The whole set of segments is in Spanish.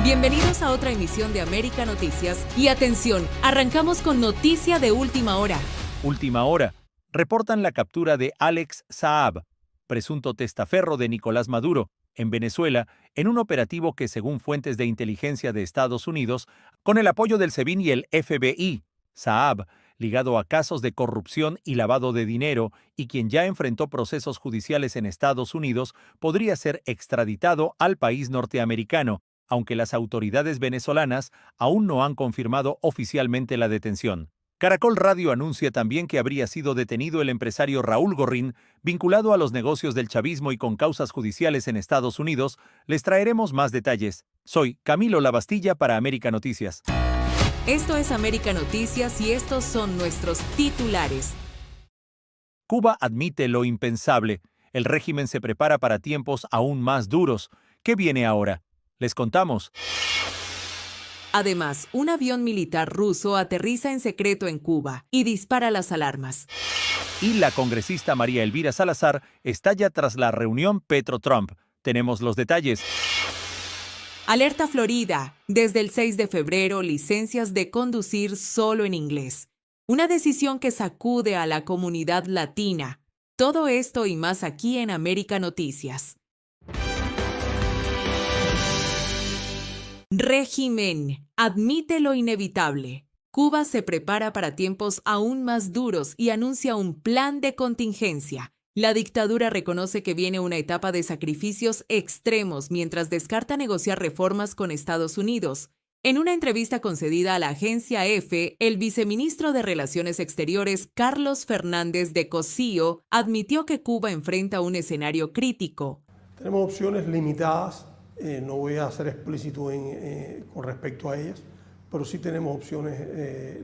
Bienvenidos a otra emisión de América Noticias y atención, arrancamos con noticia de última hora. Última hora. Reportan la captura de Alex Saab, presunto testaferro de Nicolás Maduro, en Venezuela, en un operativo que, según fuentes de inteligencia de Estados Unidos, con el apoyo del SEBIN y el FBI, Saab, ligado a casos de corrupción y lavado de dinero y quien ya enfrentó procesos judiciales en Estados Unidos, podría ser extraditado al país norteamericano, aunque las autoridades venezolanas aún no han confirmado oficialmente la detención. Caracol Radio anuncia también que habría sido detenido el empresario Raúl Gorrín, vinculado a los negocios del chavismo y con causas judiciales en Estados Unidos. Les traeremos más detalles. Soy Camilo Labastilla para América Noticias. Esto es América Noticias y estos son nuestros titulares. Cuba admite lo impensable. El régimen se prepara para tiempos aún más duros. ¿Qué viene ahora? Les contamos. Además, un avión militar ruso aterriza en secreto en Cuba y dispara las alarmas. Y la congresista María Elvira Salazar estalla tras la reunión Petro-Trump. Tenemos los detalles. Alerta Florida. Desde el 6 de febrero, licencias de conducir solo en inglés. Una decisión que sacude a la comunidad latina. Todo esto y más aquí en América Noticias. Régimen. Admite lo inevitable. Cuba se prepara para tiempos aún más duros y anuncia un plan de contingencia. La dictadura reconoce que viene una etapa de sacrificios extremos mientras descarta negociar reformas con Estados Unidos. En una entrevista concedida a la agencia EFE, el viceministro de Relaciones Exteriores, Carlos Fernández de Cosío, admitió que Cuba enfrenta un escenario crítico. Tenemos opciones limitadas. No voy a ser explícito con respecto a ellas, pero sí tenemos opciones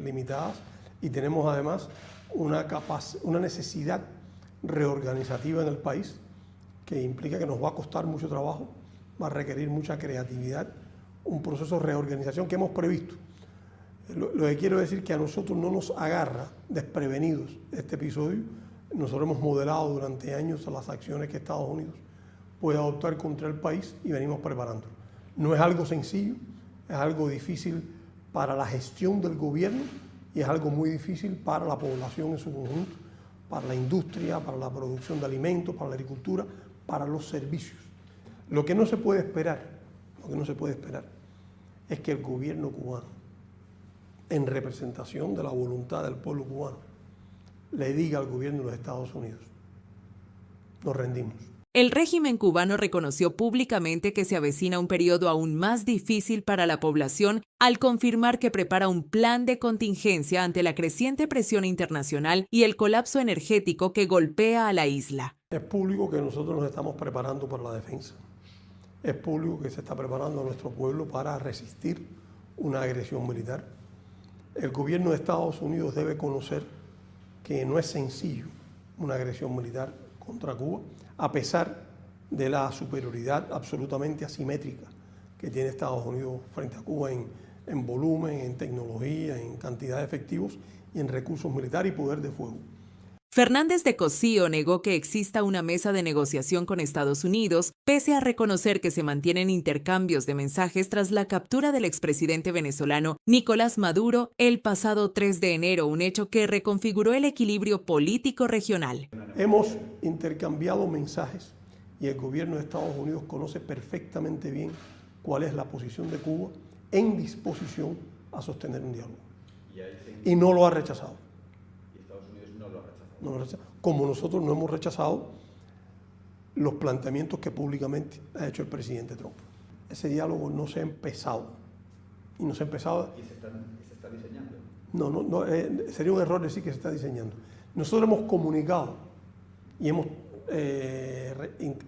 limitadas y tenemos además una necesidad reorganizativa en el país que implica que nos va a costar mucho trabajo, va a requerir mucha creatividad, un proceso de reorganización que hemos previsto. Lo que quiero decir es que a nosotros no nos agarra desprevenidos este episodio. Nosotros hemos modelado durante años las acciones que Estados Unidos puede adoptar contra el país y venimos preparando. No es algo sencillo, es algo difícil para la gestión del gobierno y es algo muy difícil para la población en su conjunto, para la industria, para la producción de alimentos, para la agricultura, para los servicios. Lo que no se puede esperar es que el gobierno cubano, en representación de la voluntad del pueblo cubano, le diga al gobierno de los Estados Unidos: nos rendimos. El régimen cubano reconoció públicamente que se avecina un periodo aún más difícil para la población al confirmar que prepara un plan de contingencia ante la creciente presión internacional y el colapso energético que golpea a la isla. Es público que nosotros nos estamos preparando para la defensa. Es público que se está preparando a nuestro pueblo para resistir una agresión militar. El gobierno de Estados Unidos debe conocer que no es sencillo una agresión militar contra Cuba, a pesar de la superioridad absolutamente asimétrica que tiene Estados Unidos frente a Cuba en volumen, en tecnología, en cantidad de efectivos y en recursos militares y poder de fuego. Fernández de Cosío negó que exista una mesa de negociación con Estados Unidos, pese a reconocer que se mantienen intercambios de mensajes tras la captura del expresidente venezolano Nicolás Maduro el pasado 3 de enero, un hecho que reconfiguró el equilibrio político regional. Hemos intercambiado mensajes y el gobierno de Estados Unidos conoce perfectamente bien cuál es la posición de Cuba en disposición a sostener un diálogo. Y no lo ha rechazado. Como nosotros no hemos rechazado los planteamientos que públicamente ha hecho el presidente Trump. Ese diálogo no se ha empezado. Y no se ha empezado. ¿Y se está diseñando? No, sería un error decir que se está diseñando. Nosotros hemos comunicado y hemos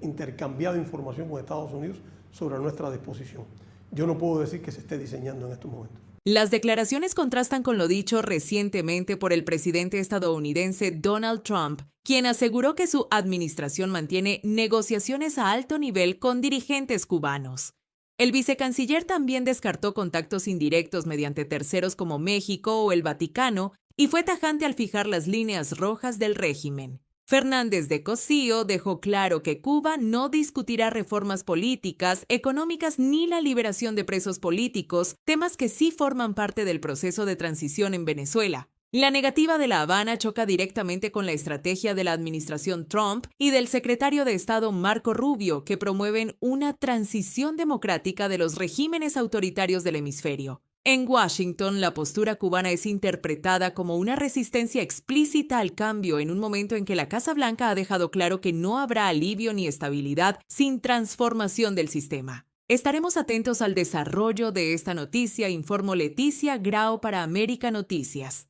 intercambiado información con Estados Unidos sobre nuestra disposición. Yo no puedo decir que se esté diseñando en estos momentos. Las declaraciones contrastan con lo dicho recientemente por el presidente estadounidense Donald Trump, quien aseguró que su administración mantiene negociaciones a alto nivel con dirigentes cubanos. El vicecanciller también descartó contactos indirectos mediante terceros como México o el Vaticano y fue tajante al fijar las líneas rojas del régimen. Fernández de Cosío dejó claro que Cuba no discutirá reformas políticas, económicas ni la liberación de presos políticos, temas que sí forman parte del proceso de transición en Venezuela. La negativa de La Habana choca directamente con la estrategia de la administración Trump y del secretario de Estado Marco Rubio, que promueven una transición democrática de los regímenes autoritarios del hemisferio. En Washington, la postura cubana es interpretada como una resistencia explícita al cambio en un momento en que la Casa Blanca ha dejado claro que no habrá alivio ni estabilidad sin transformación del sistema. Estaremos atentos al desarrollo de esta noticia, informó Leticia Grao para América Noticias.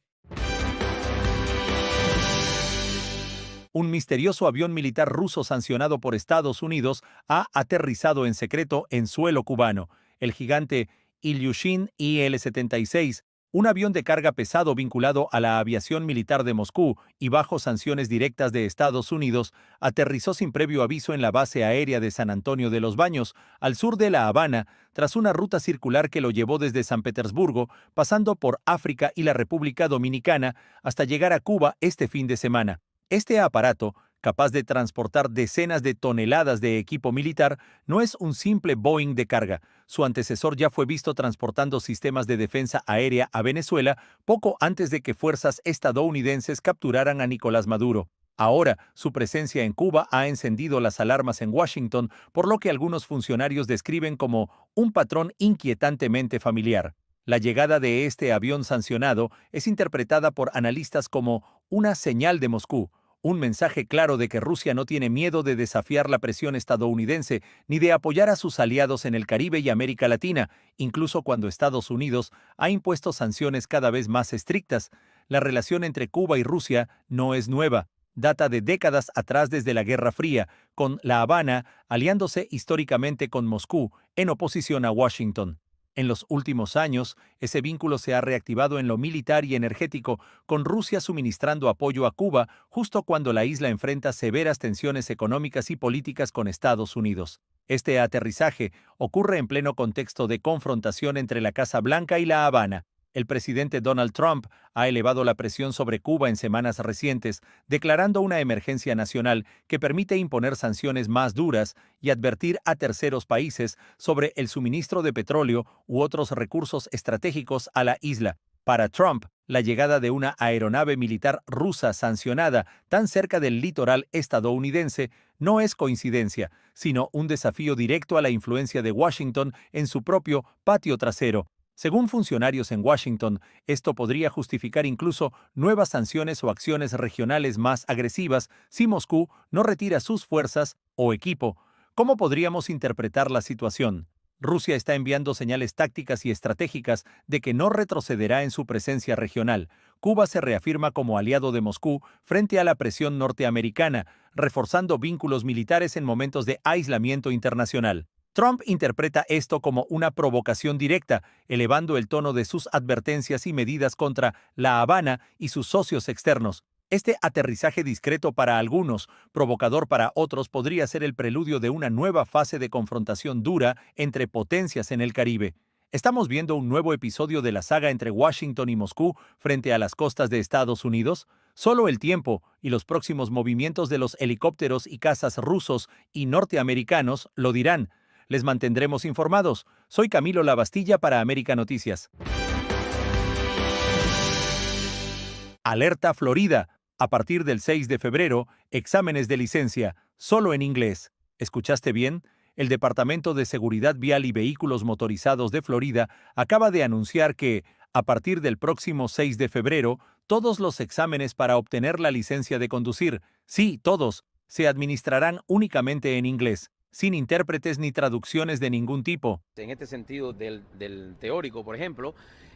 Un misterioso avión militar ruso sancionado por Estados Unidos ha aterrizado en secreto en suelo cubano. El gigante Ilyushin Il-76, un avión de carga pesado vinculado a la aviación militar de Moscú y bajo sanciones directas de Estados Unidos, aterrizó sin previo aviso en la base aérea de San Antonio de los Baños, al sur de La Habana, tras una ruta circular que lo llevó desde San Petersburgo, pasando por África y la República Dominicana, hasta llegar a Cuba este fin de semana. Este aparato, capaz de transportar decenas de toneladas de equipo militar, no es un simple Boeing de carga. Su antecesor ya fue visto transportando sistemas de defensa aérea a Venezuela poco antes de que fuerzas estadounidenses capturaran a Nicolás Maduro. Ahora, su presencia en Cuba ha encendido las alarmas en Washington, por lo que algunos funcionarios describen como un patrón inquietantemente familiar. La llegada de este avión sancionado es interpretada por analistas como una señal de Moscú, un mensaje claro de que Rusia no tiene miedo de desafiar la presión estadounidense ni de apoyar a sus aliados en el Caribe y América Latina, incluso cuando Estados Unidos ha impuesto sanciones cada vez más estrictas. La relación entre Cuba y Rusia no es nueva. Data de décadas atrás desde la Guerra Fría, con La Habana aliándose históricamente con Moscú en oposición a Washington. En los últimos años, ese vínculo se ha reactivado en lo militar y energético, con Rusia suministrando apoyo a Cuba justo cuando la isla enfrenta severas tensiones económicas y políticas con Estados Unidos. Este aterrizaje ocurre en pleno contexto de confrontación entre la Casa Blanca y La Habana. El presidente Donald Trump ha elevado la presión sobre Cuba en semanas recientes, declarando una emergencia nacional que permite imponer sanciones más duras y advertir a terceros países sobre el suministro de petróleo u otros recursos estratégicos a la isla. Para Trump, la llegada de una aeronave militar rusa sancionada tan cerca del litoral estadounidense no es coincidencia, sino un desafío directo a la influencia de Washington en su propio patio trasero. Según funcionarios en Washington, esto podría justificar incluso nuevas sanciones o acciones regionales más agresivas si Moscú no retira sus fuerzas o equipo. ¿Cómo podríamos interpretar la situación? Rusia está enviando señales tácticas y estratégicas de que no retrocederá en su presencia regional. Cuba se reafirma como aliado de Moscú frente a la presión norteamericana, reforzando vínculos militares en momentos de aislamiento internacional. Trump interpreta esto como una provocación directa, elevando el tono de sus advertencias y medidas contra La Habana y sus socios externos. Este aterrizaje discreto para algunos, provocador para otros, podría ser el preludio de una nueva fase de confrontación dura entre potencias en el Caribe. ¿Estamos viendo un nuevo episodio de la saga entre Washington y Moscú frente a las costas de Estados Unidos? Solo el tiempo y los próximos movimientos de los helicópteros y cazas rusos y norteamericanos lo dirán. Les mantendremos informados. Soy Camilo Lavastilla para América Noticias. Alerta Florida. A partir del 6 de febrero, exámenes de licencia, solo en inglés. ¿Escuchaste bien? El Departamento de Seguridad Vial y Vehículos Motorizados de Florida acaba de anunciar que, a partir del próximo 6 de febrero, todos los exámenes para obtener la licencia de conducir, sí, todos, se administrarán únicamente en inglés, sin intérpretes ni traducciones de ningún tipo. En este sentido del teórico, por ejemplo,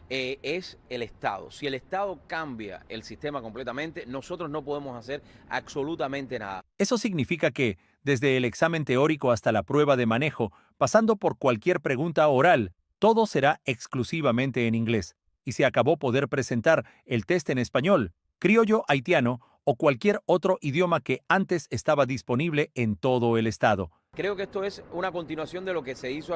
es el Estado. Si el Estado cambia el sistema completamente, nosotros no podemos hacer absolutamente nada. Eso significa que, desde el examen teórico hasta la prueba de manejo, pasando por cualquier pregunta oral, todo será exclusivamente en inglés. Y se acabó poder presentar el test en español, criollo haitiano o cualquier otro idioma que antes estaba disponible en todo el estado. Creo que esto es una continuación de lo que se hizo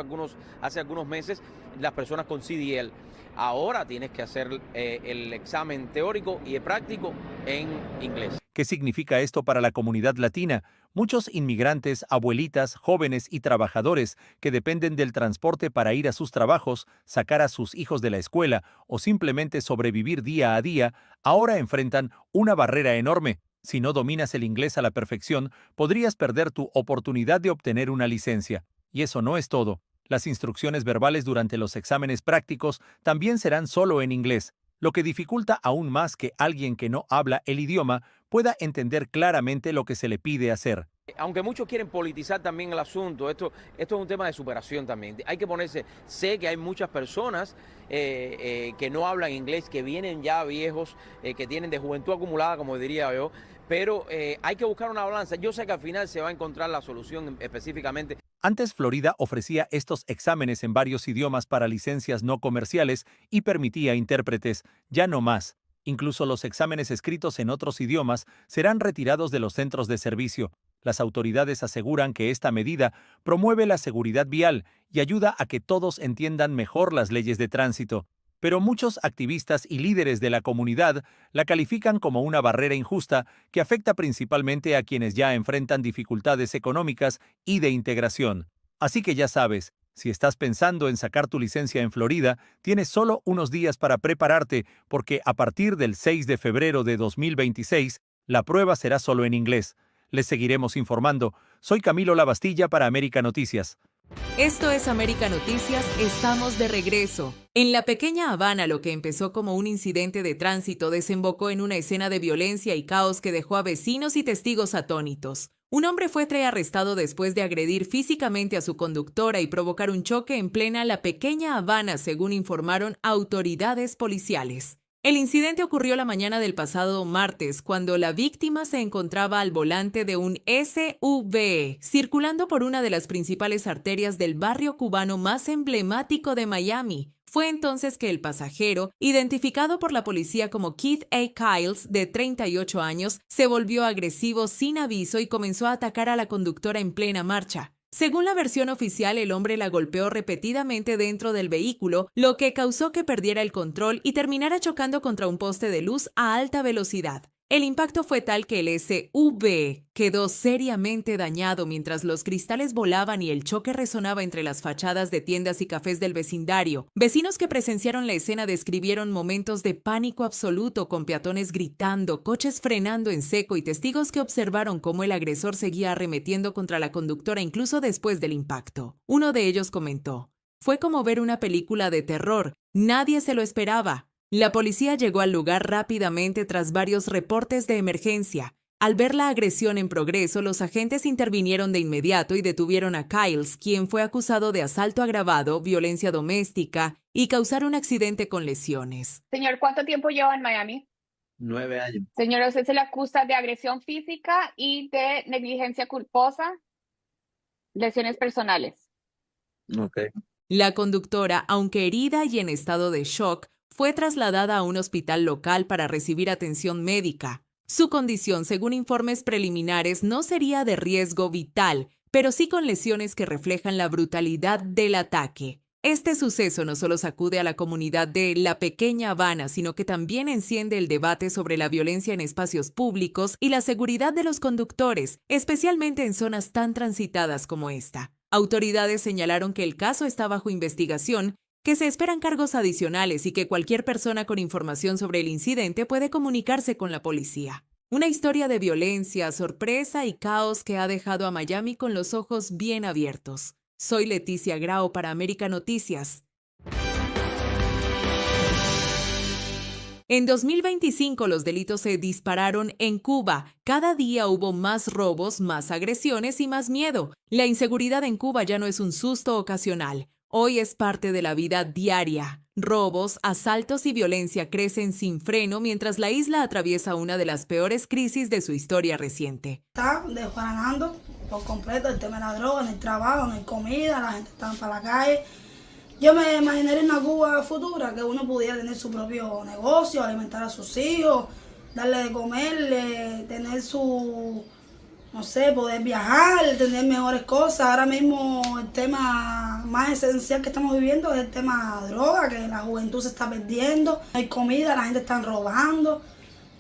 hace algunos meses las personas con CDL. Ahora tienes que hacer el examen teórico y práctico en inglés. ¿Qué significa esto para la comunidad latina? Muchos inmigrantes, abuelitas, jóvenes y trabajadores que dependen del transporte para ir a sus trabajos, sacar a sus hijos de la escuela o simplemente sobrevivir día a día, ahora enfrentan una barrera enorme. Si no dominas el inglés a la perfección, podrías perder tu oportunidad de obtener una licencia. Y eso no es todo. Las instrucciones verbales durante los exámenes prácticos también serán solo en inglés, lo que dificulta aún más que alguien que no habla el idioma pueda entender claramente lo que se le pide hacer. Aunque muchos quieren politizar también el asunto, esto es un tema de superación también. Hay que ponerse, sé que hay muchas personas que no hablan inglés, que vienen ya viejos, que tienen de juventud acumulada, como diría yo, pero hay que buscar una balanza. Yo sé que al final se va a encontrar la solución específicamente. Antes Florida ofrecía estos exámenes en varios idiomas para licencias no comerciales y permitía intérpretes, ya no más. Incluso los exámenes escritos en otros idiomas serán retirados de los centros de servicio. Las autoridades aseguran que esta medida promueve la seguridad vial y ayuda a que todos entiendan mejor las leyes de tránsito. Pero muchos activistas y líderes de la comunidad la califican como una barrera injusta que afecta principalmente a quienes ya enfrentan dificultades económicas y de integración. Así que ya sabes, si estás pensando en sacar tu licencia en Florida, tienes solo unos días para prepararte porque a partir del 6 de febrero de 2026, la prueba será solo en inglés. Les seguiremos informando. Soy Camilo Lavastilla para América Noticias. Esto es América Noticias, estamos de regreso. En la pequeña Habana, lo que empezó como un incidente de tránsito desembocó en una escena de violencia y caos que dejó a vecinos y testigos atónitos. Un hombre fue arrestado después de agredir físicamente a su conductora y provocar un choque en plena la pequeña Habana, según informaron autoridades policiales. El incidente ocurrió la mañana del pasado martes, cuando la víctima se encontraba al volante de un SUV, circulando por una de las principales arterias del barrio cubano más emblemático de Miami. Fue entonces que el pasajero, identificado por la policía como Keith A. Kyles, de 38 años, se volvió agresivo sin aviso y comenzó a atacar a la conductora en plena marcha. Según la versión oficial, el hombre la golpeó repetidamente dentro del vehículo, lo que causó que perdiera el control y terminara chocando contra un poste de luz a alta velocidad. El impacto fue tal que el SUV quedó seriamente dañado mientras los cristales volaban y el choque resonaba entre las fachadas de tiendas y cafés del vecindario. Vecinos que presenciaron la escena describieron momentos de pánico absoluto, con peatones gritando, coches frenando en seco y testigos que observaron cómo el agresor seguía arremetiendo contra la conductora incluso después del impacto. Uno de ellos comentó: "Fue como ver una película de terror. Nadie se lo esperaba". La policía llegó al lugar rápidamente tras varios reportes de emergencia. Al ver la agresión en progreso, los agentes intervinieron de inmediato y detuvieron a Kyles, quien fue acusado de asalto agravado, violencia doméstica y causar un accidente con lesiones. Señor, ¿cuánto tiempo lleva en Miami? 9 años. Señor, usted se le acusa de agresión física y de negligencia culposa, lesiones personales. Ok. La conductora, aunque herida y en estado de shock, fue trasladada a un hospital local para recibir atención médica. Su condición, según informes preliminares, no sería de riesgo vital, pero sí con lesiones que reflejan la brutalidad del ataque. Este suceso no solo sacude a la comunidad de la pequeña Habana, sino que también enciende el debate sobre la violencia en espacios públicos y la seguridad de los conductores, especialmente en zonas tan transitadas como esta. Autoridades señalaron que el caso está bajo investigación, que se esperan cargos adicionales y que cualquier persona con información sobre el incidente puede comunicarse con la policía. Una historia de violencia, sorpresa y caos que ha dejado a Miami con los ojos bien abiertos. Soy Leticia Grau para América Noticias. En 2025 los delitos se dispararon en Cuba. Cada día hubo más robos, más agresiones y más miedo. La inseguridad en Cuba ya no es un susto ocasional. Hoy es parte de la vida diaria. Robos, asaltos y violencia crecen sin freno mientras la isla atraviesa una de las peores crisis de su historia reciente. Está desbaranando por completo el tema de la droga, en el trabajo, en la comida, la gente está para la calle. Yo me imaginaría en una Cuba futura que uno pudiera tener su propio negocio, alimentar a sus hijos, darle de comer, tener su, no sé, poder viajar, tener mejores cosas. Ahora mismo el tema más esencial que estamos viviendo es el tema de droga, que la juventud se está perdiendo, no hay comida, la gente está robando.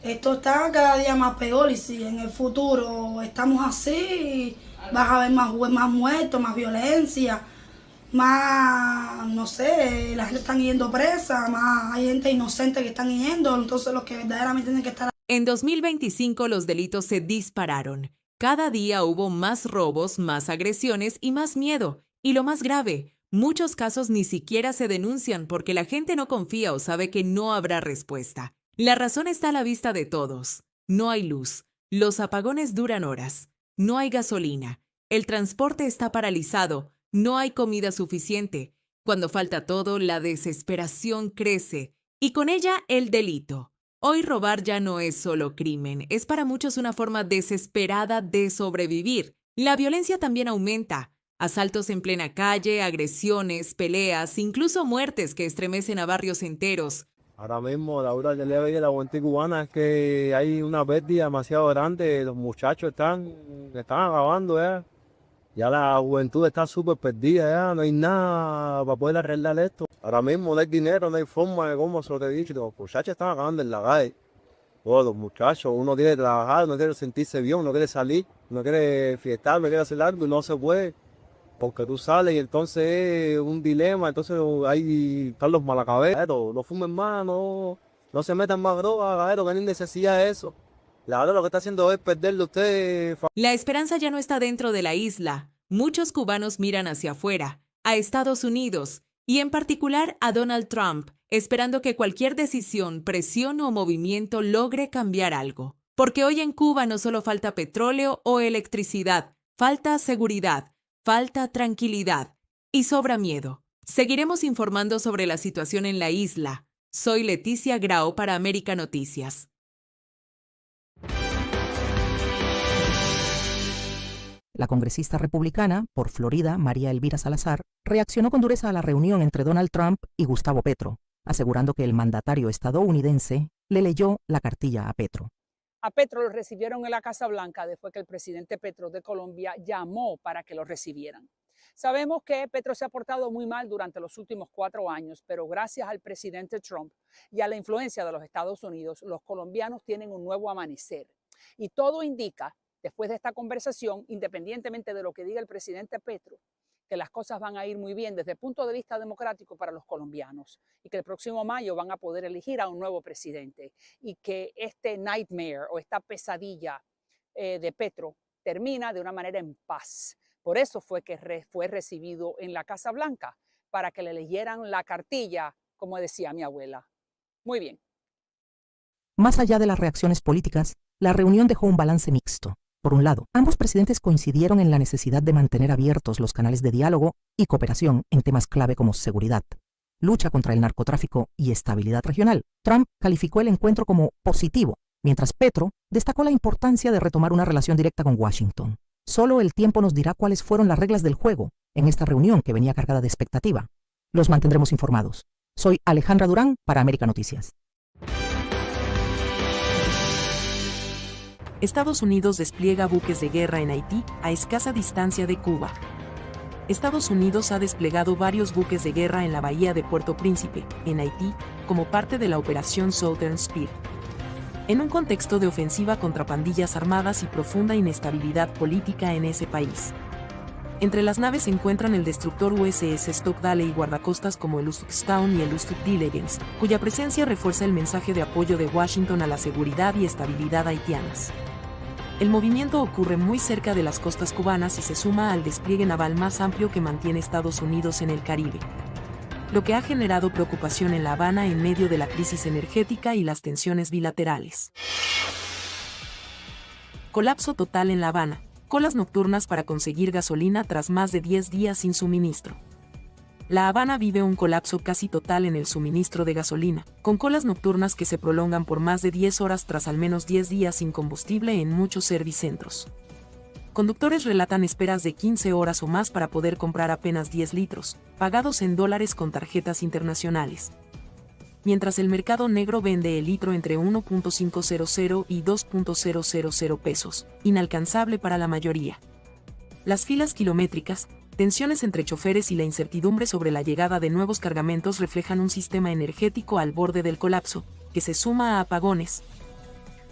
Esto está cada día más peor y si en el futuro estamos así, vas a ver más muertos, más violencia, más, no sé, la gente está yendo presa, más hay gente inocente que están yendo, entonces los que verdaderamente tienen que estar. En 2025 los delitos se dispararon. Cada día hubo más robos, más agresiones y más miedo. Y lo más grave, muchos casos ni siquiera se denuncian porque la gente no confía o sabe que no habrá respuesta. La razón está a la vista de todos. No hay luz. Los apagones duran horas. No hay gasolina. El transporte está paralizado. No hay comida suficiente. Cuando falta todo, la desesperación crece. Y con ella, el delito. Hoy robar ya no es solo crimen, es para muchos una forma desesperada de sobrevivir. La violencia también aumenta. Asaltos en plena calle, agresiones, peleas, incluso muertes que estremecen a barrios enteros. Ahora mismo la hora que le veía la juventud cubana es que hay una pérdida demasiado grande, los muchachos están acabando ya. Ya la juventud está súper perdida ya, no hay nada para poder arreglar esto. Ahora mismo no hay dinero, no hay forma de cómo sobrevivir. Los muchachos están acabando en la calle. Todos los muchachos, uno quiere trabajar, uno quiere sentirse bien, uno quiere salir, uno quiere fiestar, uno quiere hacer algo y no se puede. Porque tú sales y entonces es un dilema, entonces ahí están los malacabezas. No fumen más, no se metan más drogas, que no hay necesidad de eso. La verdad lo que está haciendo es perderle a ustedes. La esperanza ya no está dentro de la isla. Muchos cubanos miran hacia afuera, a Estados Unidos, y en particular a Donald Trump, esperando que cualquier decisión, presión o movimiento logre cambiar algo. Porque hoy en Cuba no solo falta petróleo o electricidad, falta seguridad, falta tranquilidad y sobra miedo. Seguiremos informando sobre la situación en la isla. Soy Leticia Grau para América Noticias. La congresista republicana por Florida, María Elvira Salazar, reaccionó con dureza a la reunión entre Donald Trump y Gustavo Petro, asegurando que el mandatario estadounidense le leyó la cartilla a Petro. A Petro lo recibieron en la Casa Blanca después que el presidente Petro de Colombia llamó para que lo recibieran. Sabemos que Petro se ha portado muy mal durante los últimos 4 años, pero gracias al presidente Trump y a la influencia de los Estados Unidos, los colombianos tienen un nuevo amanecer. Y todo indica, después de esta conversación, independientemente de lo que diga el presidente Petro, que las cosas van a ir muy bien desde el punto de vista democrático para los colombianos y que el próximo mayo van a poder elegir a un nuevo presidente y que este nightmare o esta pesadilla de Petro termina de una manera en paz. Por eso fue que fue recibido en la Casa Blanca, para que le leyeran la cartilla, como decía mi abuela. Muy bien. Más allá de las reacciones políticas, la reunión dejó un balance mixto. Por un lado, ambos presidentes coincidieron en la necesidad de mantener abiertos los canales de diálogo y cooperación en temas clave como seguridad, lucha contra el narcotráfico y estabilidad regional. Trump calificó el encuentro como positivo, mientras Petro destacó la importancia de retomar una relación directa con Washington. Solo el tiempo nos dirá cuáles fueron las reglas del juego en esta reunión que venía cargada de expectativa. Los mantendremos informados. Soy Alejandra Durán para América Noticias. Estados Unidos despliega buques de guerra en Haití a escasa distancia de Cuba. Estados Unidos ha desplegado varios buques de guerra en la bahía de Puerto Príncipe, en Haití, como parte de la operación Southern Spear. En un contexto de ofensiva contra pandillas armadas y profunda inestabilidad política en ese país. Entre las naves se encuentran el destructor USS Stockdale y guardacostas como el Ustown y el Ustock Diligence, cuya presencia refuerza el mensaje de apoyo de Washington a la seguridad y estabilidad haitianas. El movimiento ocurre muy cerca de las costas cubanas y se suma al despliegue naval más amplio que mantiene Estados Unidos en el Caribe, lo que ha generado preocupación en La Habana en medio de la crisis energética y las tensiones bilaterales. Colapso total en La Habana. Colas nocturnas para conseguir gasolina tras más de 10 días sin suministro. La Habana vive un colapso casi total en el suministro de gasolina, con colas nocturnas que se prolongan por más de 10 horas tras al menos 10 días sin combustible en muchos servicentros. Conductores relatan esperas de 15 horas o más para poder comprar apenas 10 litros, pagados en dólares con tarjetas internacionales. Mientras el mercado negro vende el litro entre 1.500 y 2.000 pesos, inalcanzable para la mayoría. Las filas kilométricas, tensiones entre choferes y la incertidumbre sobre la llegada de nuevos cargamentos reflejan un sistema energético al borde del colapso, que se suma a apagones,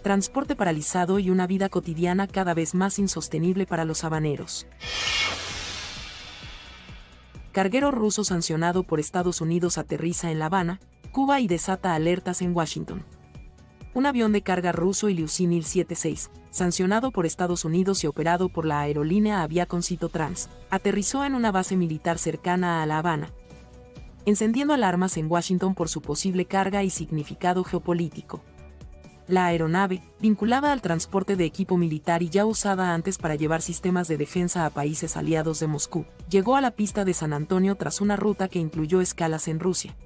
transporte paralizado y una vida cotidiana cada vez más insostenible para los habaneros. Carguero ruso sancionado por Estados Unidos aterriza en La Habana, Cuba y desata alertas en Washington. Un avión de carga ruso Ilyushin Il-76, sancionado por Estados Unidos y operado por la aerolínea Aviacon Citotrans, aterrizó en una base militar cercana a La Habana, encendiendo alarmas en Washington por su posible carga y significado geopolítico. La aeronave, vinculada al transporte de equipo militar y ya usada antes para llevar sistemas de defensa a países aliados de Moscú, llegó a la pista de San Antonio tras una ruta que incluyó escalas en Rusia,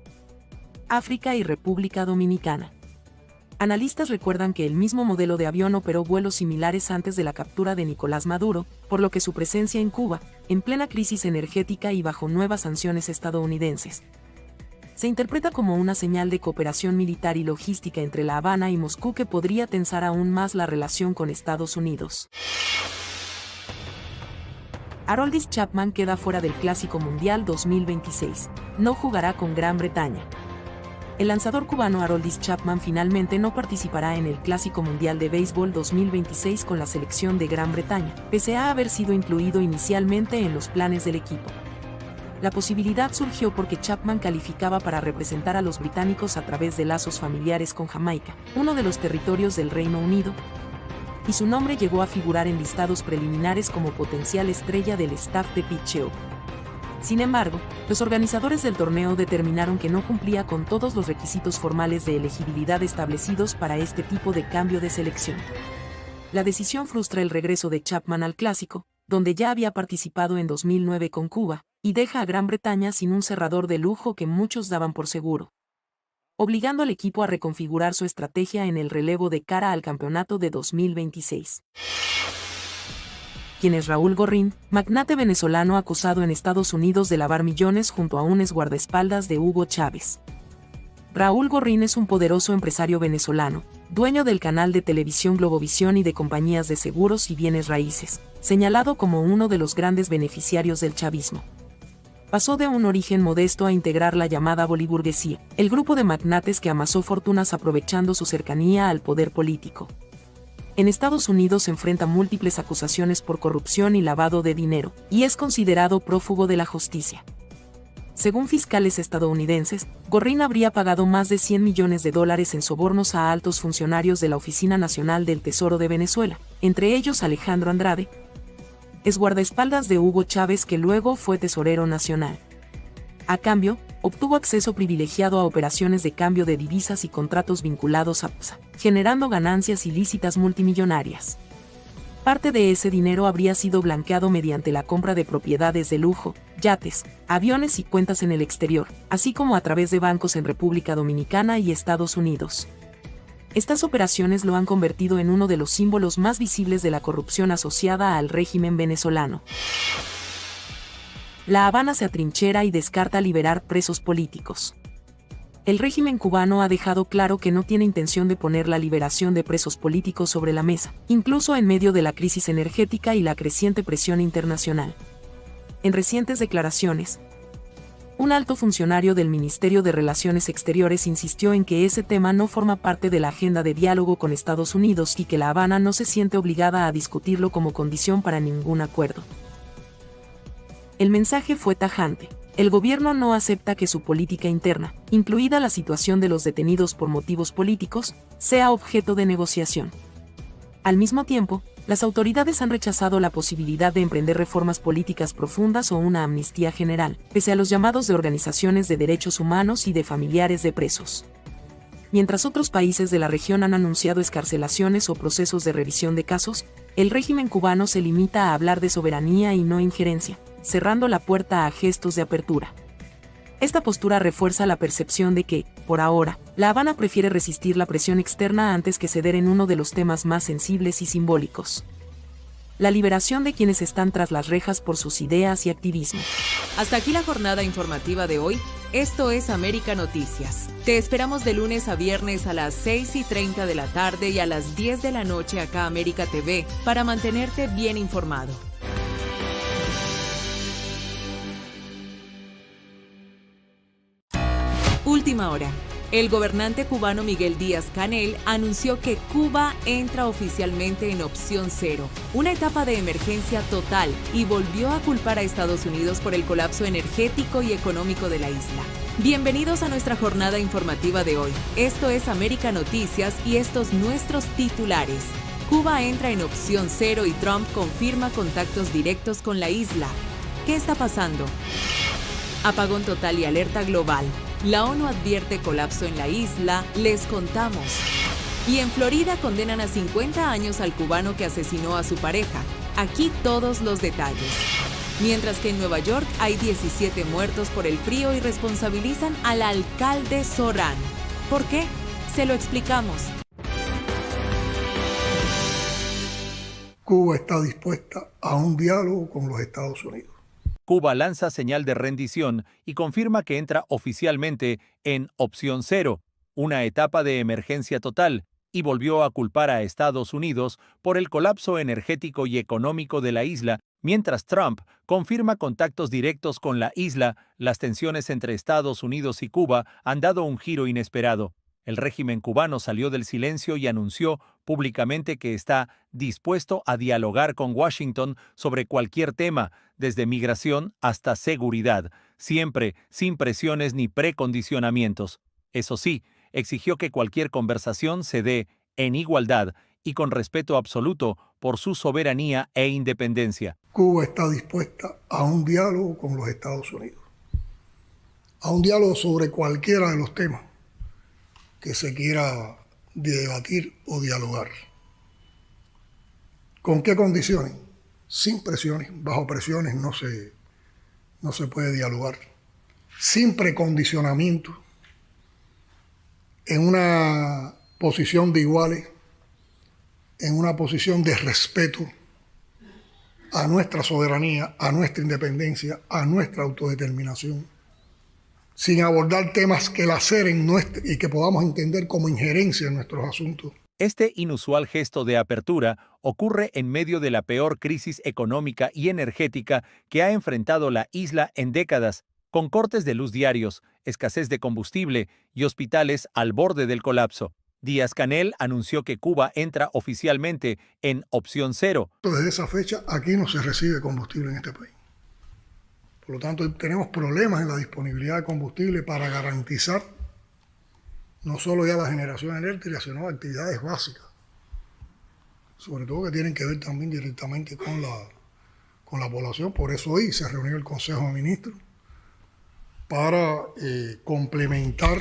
África y República Dominicana. Analistas recuerdan que el mismo modelo de avión operó vuelos similares antes de la captura de Nicolás Maduro, por lo que su presencia en Cuba, en plena crisis energética y bajo nuevas sanciones estadounidenses, se interpreta como una señal de cooperación militar y logística entre La Habana y Moscú que podría tensar aún más la relación con Estados Unidos. Aroldis Chapman queda fuera del Clásico Mundial 2026. No jugará con Gran Bretaña. El lanzador cubano Aroldis Chapman finalmente no participará en el Clásico Mundial de Béisbol 2026 con la selección de Gran Bretaña, pese a haber sido incluido inicialmente en los planes del equipo. La posibilidad surgió porque Chapman calificaba para representar a los británicos a través de lazos familiares con Jamaica, uno de los territorios del Reino Unido, y su nombre llegó a figurar en listados preliminares como potencial estrella del staff de pitcheo. Sin embargo, los organizadores del torneo determinaron que no cumplía con todos los requisitos formales de elegibilidad establecidos para este tipo de cambio de selección. La decisión frustra el regreso de Chapman al Clásico, donde ya había participado en 2009 con Cuba, y deja a Gran Bretaña sin un cerrador de lujo que muchos daban por seguro, obligando al equipo a reconfigurar su estrategia en el relevo de cara al campeonato de 2026. Quien es Raúl Gorrín, magnate venezolano acusado en Estados Unidos de lavar millones junto a un exguardaespaldas de Hugo Chávez. Raúl Gorrín es un poderoso empresario venezolano, dueño del canal de televisión Globovisión y de compañías de seguros y bienes raíces, señalado como uno de los grandes beneficiarios del chavismo. Pasó de un origen modesto a integrar la llamada boliburguesía, el grupo de magnates que amasó fortunas aprovechando su cercanía al poder político. En Estados Unidos enfrenta múltiples acusaciones por corrupción y lavado de dinero, y es considerado prófugo de la justicia. Según fiscales estadounidenses, Gorrín habría pagado más de $100 millones en sobornos a altos funcionarios de la Oficina Nacional del Tesoro de Venezuela, entre ellos Alejandro Andrade, exguardaespaldas de Hugo Chávez que luego fue tesorero nacional. A cambio, obtuvo acceso privilegiado a operaciones de cambio de divisas y contratos vinculados a PSA, generando ganancias ilícitas multimillonarias. Parte de ese dinero habría sido blanqueado mediante la compra de propiedades de lujo, yates, aviones y cuentas en el exterior, así como a través de bancos en República Dominicana y Estados Unidos. Estas operaciones lo han convertido en uno de los símbolos más visibles de la corrupción asociada al régimen venezolano. La Habana se atrinchera y descarta liberar presos políticos. El régimen cubano ha dejado claro que no tiene intención de poner la liberación de presos políticos sobre la mesa, incluso en medio de la crisis energética y la creciente presión internacional. En recientes declaraciones, un alto funcionario del Ministerio de Relaciones Exteriores insistió en que ese tema no forma parte de la agenda de diálogo con Estados Unidos y que La Habana no se siente obligada a discutirlo como condición para ningún acuerdo. El mensaje fue tajante. El gobierno no acepta que su política interna, incluida la situación de los detenidos por motivos políticos, sea objeto de negociación. Al mismo tiempo, las autoridades han rechazado la posibilidad de emprender reformas políticas profundas o una amnistía general, pese a los llamados de organizaciones de derechos humanos y de familiares de presos. Mientras otros países de la región han anunciado excarcelaciones o procesos de revisión de casos, el régimen cubano se limita a hablar de soberanía y no injerencia, cerrando la puerta a gestos de apertura. Esta postura refuerza la percepción de que, por ahora, La Habana prefiere resistir la presión externa antes que ceder en uno de los temas más sensibles y simbólicos: la liberación de quienes están tras las rejas por sus ideas y activismo. Hasta aquí la jornada informativa de hoy. Esto es América Noticias. Te esperamos de lunes a viernes a las 6:30 de la tarde y a las 10 de la noche acá América TV para mantenerte bien informado. Última hora. El gobernante cubano Miguel Díaz-Canel anunció que Cuba entra oficialmente en opción cero, una etapa de emergencia total, y volvió a culpar a Estados Unidos por el colapso energético y económico de la isla. Bienvenidos a nuestra jornada informativa de hoy. Esto es América Noticias y estos nuestros titulares. Cuba entra en opción cero y Trump confirma contactos directos con la isla. ¿Qué está pasando? Apagón total y alerta global. La ONU advierte colapso en la isla, les contamos. Y en Florida condenan a 50 años al cubano que asesinó a su pareja. Aquí todos los detalles. Mientras que en Nueva York hay 17 muertos por el frío y responsabilizan al alcalde Zoran. ¿Por qué? Se lo explicamos. Cuba está dispuesta a un diálogo con los Estados Unidos. Cuba lanza señal de rendición y confirma que entra oficialmente en opción cero, una etapa de emergencia total, y volvió a culpar a Estados Unidos por el colapso energético y económico de la isla, mientras Trump confirma contactos directos con la isla. Las tensiones entre Estados Unidos y Cuba han dado un giro inesperado. El régimen cubano salió del silencio y anunció públicamente que está dispuesto a dialogar con Washington sobre cualquier tema, desde migración hasta seguridad, siempre sin presiones ni precondicionamientos. Eso sí, exigió que cualquier conversación se dé en igualdad y con respeto absoluto por su soberanía e independencia. Cuba está dispuesta a un diálogo con los Estados Unidos, a un diálogo sobre cualquiera de los temas que se quiera debatir o dialogar. ¿Con qué condiciones? Sin presiones, bajo presiones no se puede dialogar. Sin precondicionamiento, en una posición de iguales, en una posición de respeto a nuestra soberanía, a nuestra independencia, a nuestra autodeterminación, sin abordar temas que laceren y que podamos entender como injerencia en nuestros asuntos. Este inusual gesto de apertura ocurre en medio de la peor crisis económica y energética que ha enfrentado la isla en décadas, con cortes de luz diarios, escasez de combustible y hospitales al borde del colapso. Díaz-Canel anunció que Cuba entra oficialmente en opción cero. Desde esa fecha, aquí no se recibe combustible en este país. Por lo tanto, tenemos problemas en la disponibilidad de combustible para garantizar no solo ya la generación eléctrica, sino actividades básicas, sobre todo que tienen que ver también directamente con la población. Por eso hoy se reunió el Consejo de Ministros para complementar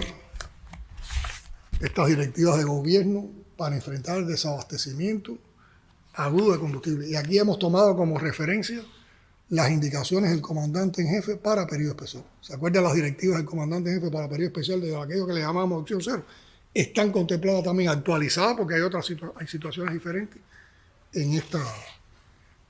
estas directivas de gobierno para enfrentar el desabastecimiento agudo de combustible. Y aquí hemos tomado como referencia las indicaciones del comandante en jefe para periodo especial. ¿Se acuerdan las directivas del comandante en jefe para periodo especial de aquello que le llamamos opción cero? Están contempladas también, actualizadas, porque hay situaciones diferentes en esta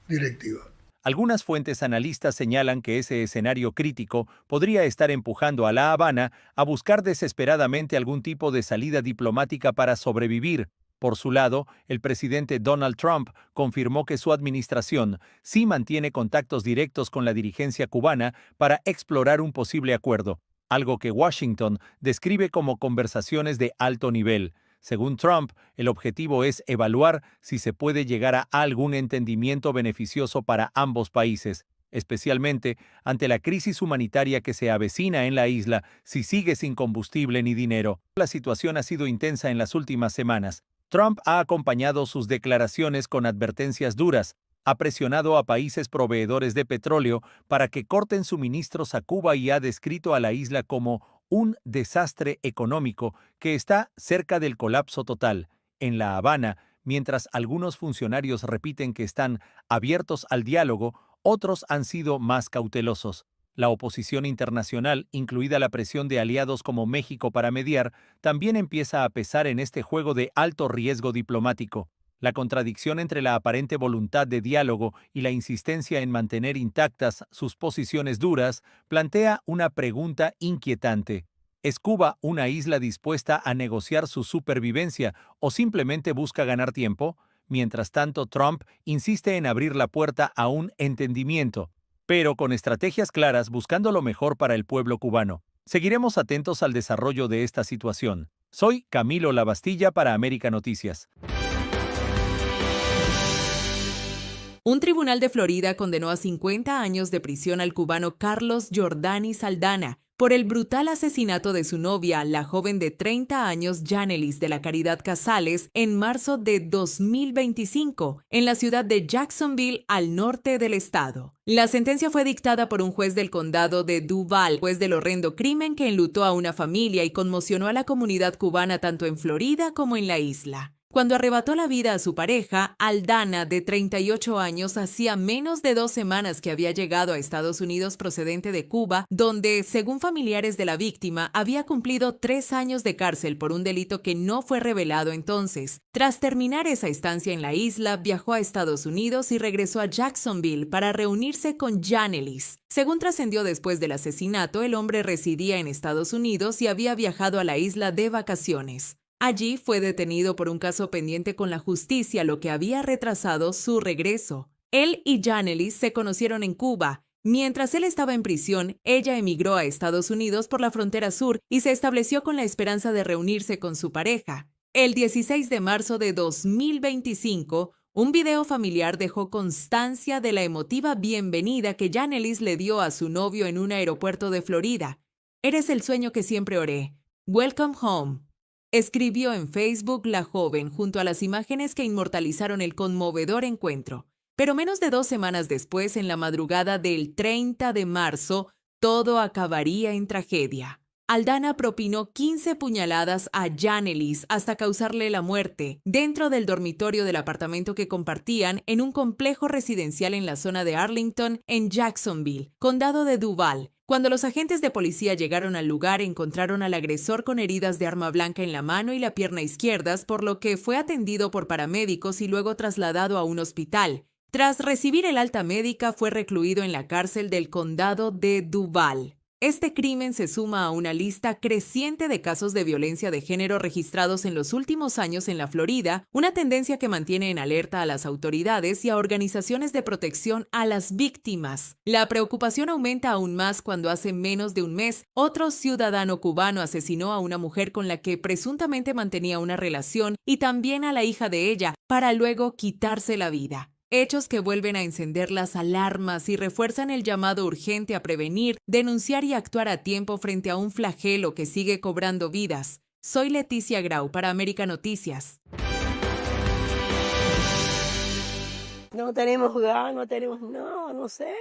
directiva. Algunas fuentes analistas señalan que ese escenario crítico podría estar empujando a La Habana a buscar desesperadamente algún tipo de salida diplomática para sobrevivir. Por su lado, el presidente Donald Trump confirmó que su administración sí mantiene contactos directos con la dirigencia cubana para explorar un posible acuerdo, algo que Washington describe como conversaciones de alto nivel. Según Trump, el objetivo es evaluar si se puede llegar a algún entendimiento beneficioso para ambos países, especialmente ante la crisis humanitaria que se avecina en la isla si sigue sin combustible ni dinero. La situación ha sido intensa en las últimas semanas. Trump ha acompañado sus declaraciones con advertencias duras, ha presionado a países proveedores de petróleo para que corten suministros a Cuba y ha descrito a la isla como un desastre económico que está cerca del colapso total. En La Habana, mientras algunos funcionarios repiten que están abiertos al diálogo, otros han sido más cautelosos. La oposición internacional, incluida la presión de aliados como México para mediar, también empieza a pesar en este juego de alto riesgo diplomático. La contradicción entre la aparente voluntad de diálogo y la insistencia en mantener intactas sus posiciones duras plantea una pregunta inquietante. ¿Es Cuba una isla dispuesta a negociar su supervivencia o simplemente busca ganar tiempo? Mientras tanto, Trump insiste en abrir la puerta a un entendimiento, pero con estrategias claras buscando lo mejor para el pueblo cubano. Seguiremos atentos al desarrollo de esta situación. Soy Camilo Lavastilla para América Noticias. Un tribunal de Florida condenó a 50 años de prisión al cubano Carlos Jordani Saldana por el brutal asesinato de su novia, la joven de 30 años Yanelis de la Caridad Casales, en marzo de 2025, en la ciudad de Jacksonville, al norte del estado. La sentencia fue dictada por un juez del condado de Duval, después del horrendo crimen que enlutó a una familia y conmocionó a la comunidad cubana tanto en Florida como en la isla. Cuando arrebató la vida a su pareja, Aldana, de 38 años, hacía menos de 2 semanas que había llegado a Estados Unidos procedente de Cuba, donde, según familiares de la víctima, había cumplido 3 años de cárcel por un delito que no fue revelado entonces. Tras terminar esa estancia en la isla, viajó a Estados Unidos y regresó a Jacksonville para reunirse con Yanelis. Según trascendió después del asesinato, el hombre residía en Estados Unidos y había viajado a la isla de vacaciones. Allí fue detenido por un caso pendiente con la justicia, lo que había retrasado su regreso. Él y Yanelis se conocieron en Cuba. Mientras él estaba en prisión, ella emigró a Estados Unidos por la frontera sur y se estableció con la esperanza de reunirse con su pareja. El 16 de marzo de 2025, un video familiar dejó constancia de la emotiva bienvenida que Yanelis le dio a su novio en un aeropuerto de Florida. «Eres el sueño que siempre oré. Welcome home», escribió en Facebook la joven junto a las imágenes que inmortalizaron el conmovedor encuentro. Pero menos de 2 semanas después, en la madrugada del 30 de marzo, todo acabaría en tragedia. Aldana propinó 15 puñaladas a Yanelis hasta causarle la muerte dentro del dormitorio del apartamento que compartían en un complejo residencial en la zona de Arlington, en Jacksonville, condado de Duval. Cuando los agentes de policía llegaron al lugar, encontraron al agresor con heridas de arma blanca en la mano y la pierna izquierdas, por lo que fue atendido por paramédicos y luego trasladado a un hospital. Tras recibir el alta médica, fue recluido en la cárcel del condado de Duval. Este crimen se suma a una lista creciente de casos de violencia de género registrados en los últimos años en la Florida, una tendencia que mantiene en alerta a las autoridades y a organizaciones de protección a las víctimas. La preocupación aumenta aún más cuando hace menos de un mes, otro ciudadano cubano asesinó a una mujer con la que presuntamente mantenía una relación y también a la hija de ella, para luego quitarse la vida. Hechos que vuelven a encender las alarmas y refuerzan el llamado urgente a prevenir, denunciar y actuar a tiempo frente a un flagelo que sigue cobrando vidas. Soy Leticia Grau para América Noticias. No tenemos gas, no tenemos nada, no sé.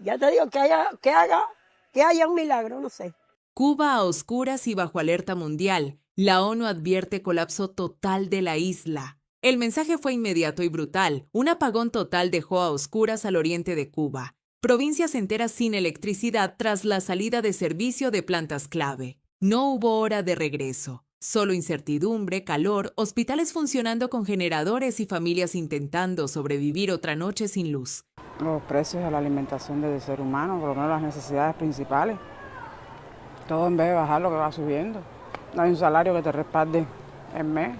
Ya te digo que haya un milagro, no sé. Cuba a oscuras y bajo alerta mundial. La ONU advierte colapso total de la isla. El mensaje fue inmediato y brutal. Un apagón total dejó a oscuras al oriente de Cuba. Provincias enteras sin electricidad tras la salida de servicio de plantas clave. No hubo hora de regreso. Solo incertidumbre, calor, hospitales funcionando con generadores y familias intentando sobrevivir otra noche sin luz. Los precios de la alimentación del ser humano, por lo menos las necesidades principales. Todo en vez de bajar lo que va subiendo. No hay un salario que te respalde el mes.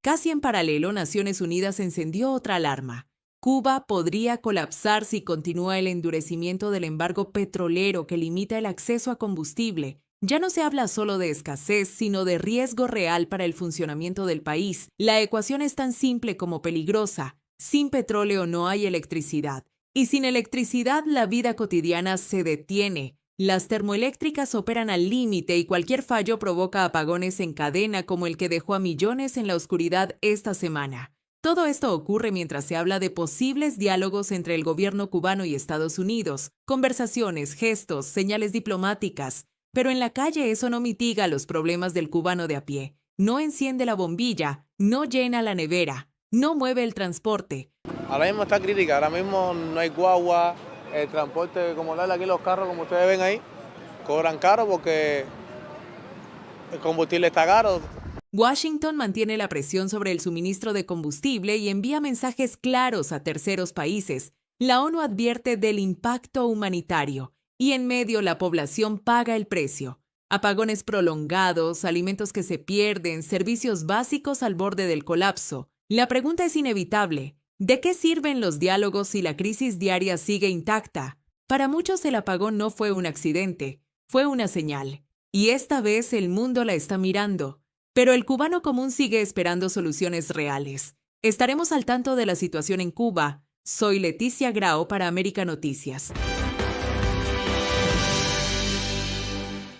Casi en paralelo, Naciones Unidas encendió otra alarma. Cuba podría colapsar si continúa el endurecimiento del embargo petrolero que limita el acceso a combustible. Ya no se habla solo de escasez, sino de riesgo real para el funcionamiento del país. La ecuación es tan simple como peligrosa. Sin petróleo no hay electricidad. Y sin electricidad, la vida cotidiana se detiene. Las termoeléctricas operan al límite y cualquier fallo provoca apagones en cadena como el que dejó a millones en la oscuridad esta semana. Todo esto ocurre mientras se habla de posibles diálogos entre el gobierno cubano y Estados Unidos, conversaciones, gestos, señales diplomáticas. Pero en la calle eso no mitiga los problemas del cubano de a pie. No enciende la bombilla, no llena la nevera, no mueve el transporte. Ahora mismo está crítica, ahora mismo no hay guagua. El transporte como tal, aquí los carros, como ustedes ven ahí, cobran caro porque el combustible está caro. Washington mantiene la presión sobre el suministro de combustible y envía mensajes claros a terceros países. La ONU advierte del impacto humanitario y en medio la población paga el precio. Apagones prolongados, alimentos que se pierden, servicios básicos al borde del colapso. La pregunta es inevitable. ¿De qué sirven los diálogos si la crisis diaria sigue intacta? Para muchos el apagón no fue un accidente, fue una señal. Y esta vez el mundo la está mirando. Pero el cubano común sigue esperando soluciones reales. Estaremos al tanto de la situación en Cuba. Soy Leticia Grau para América Noticias.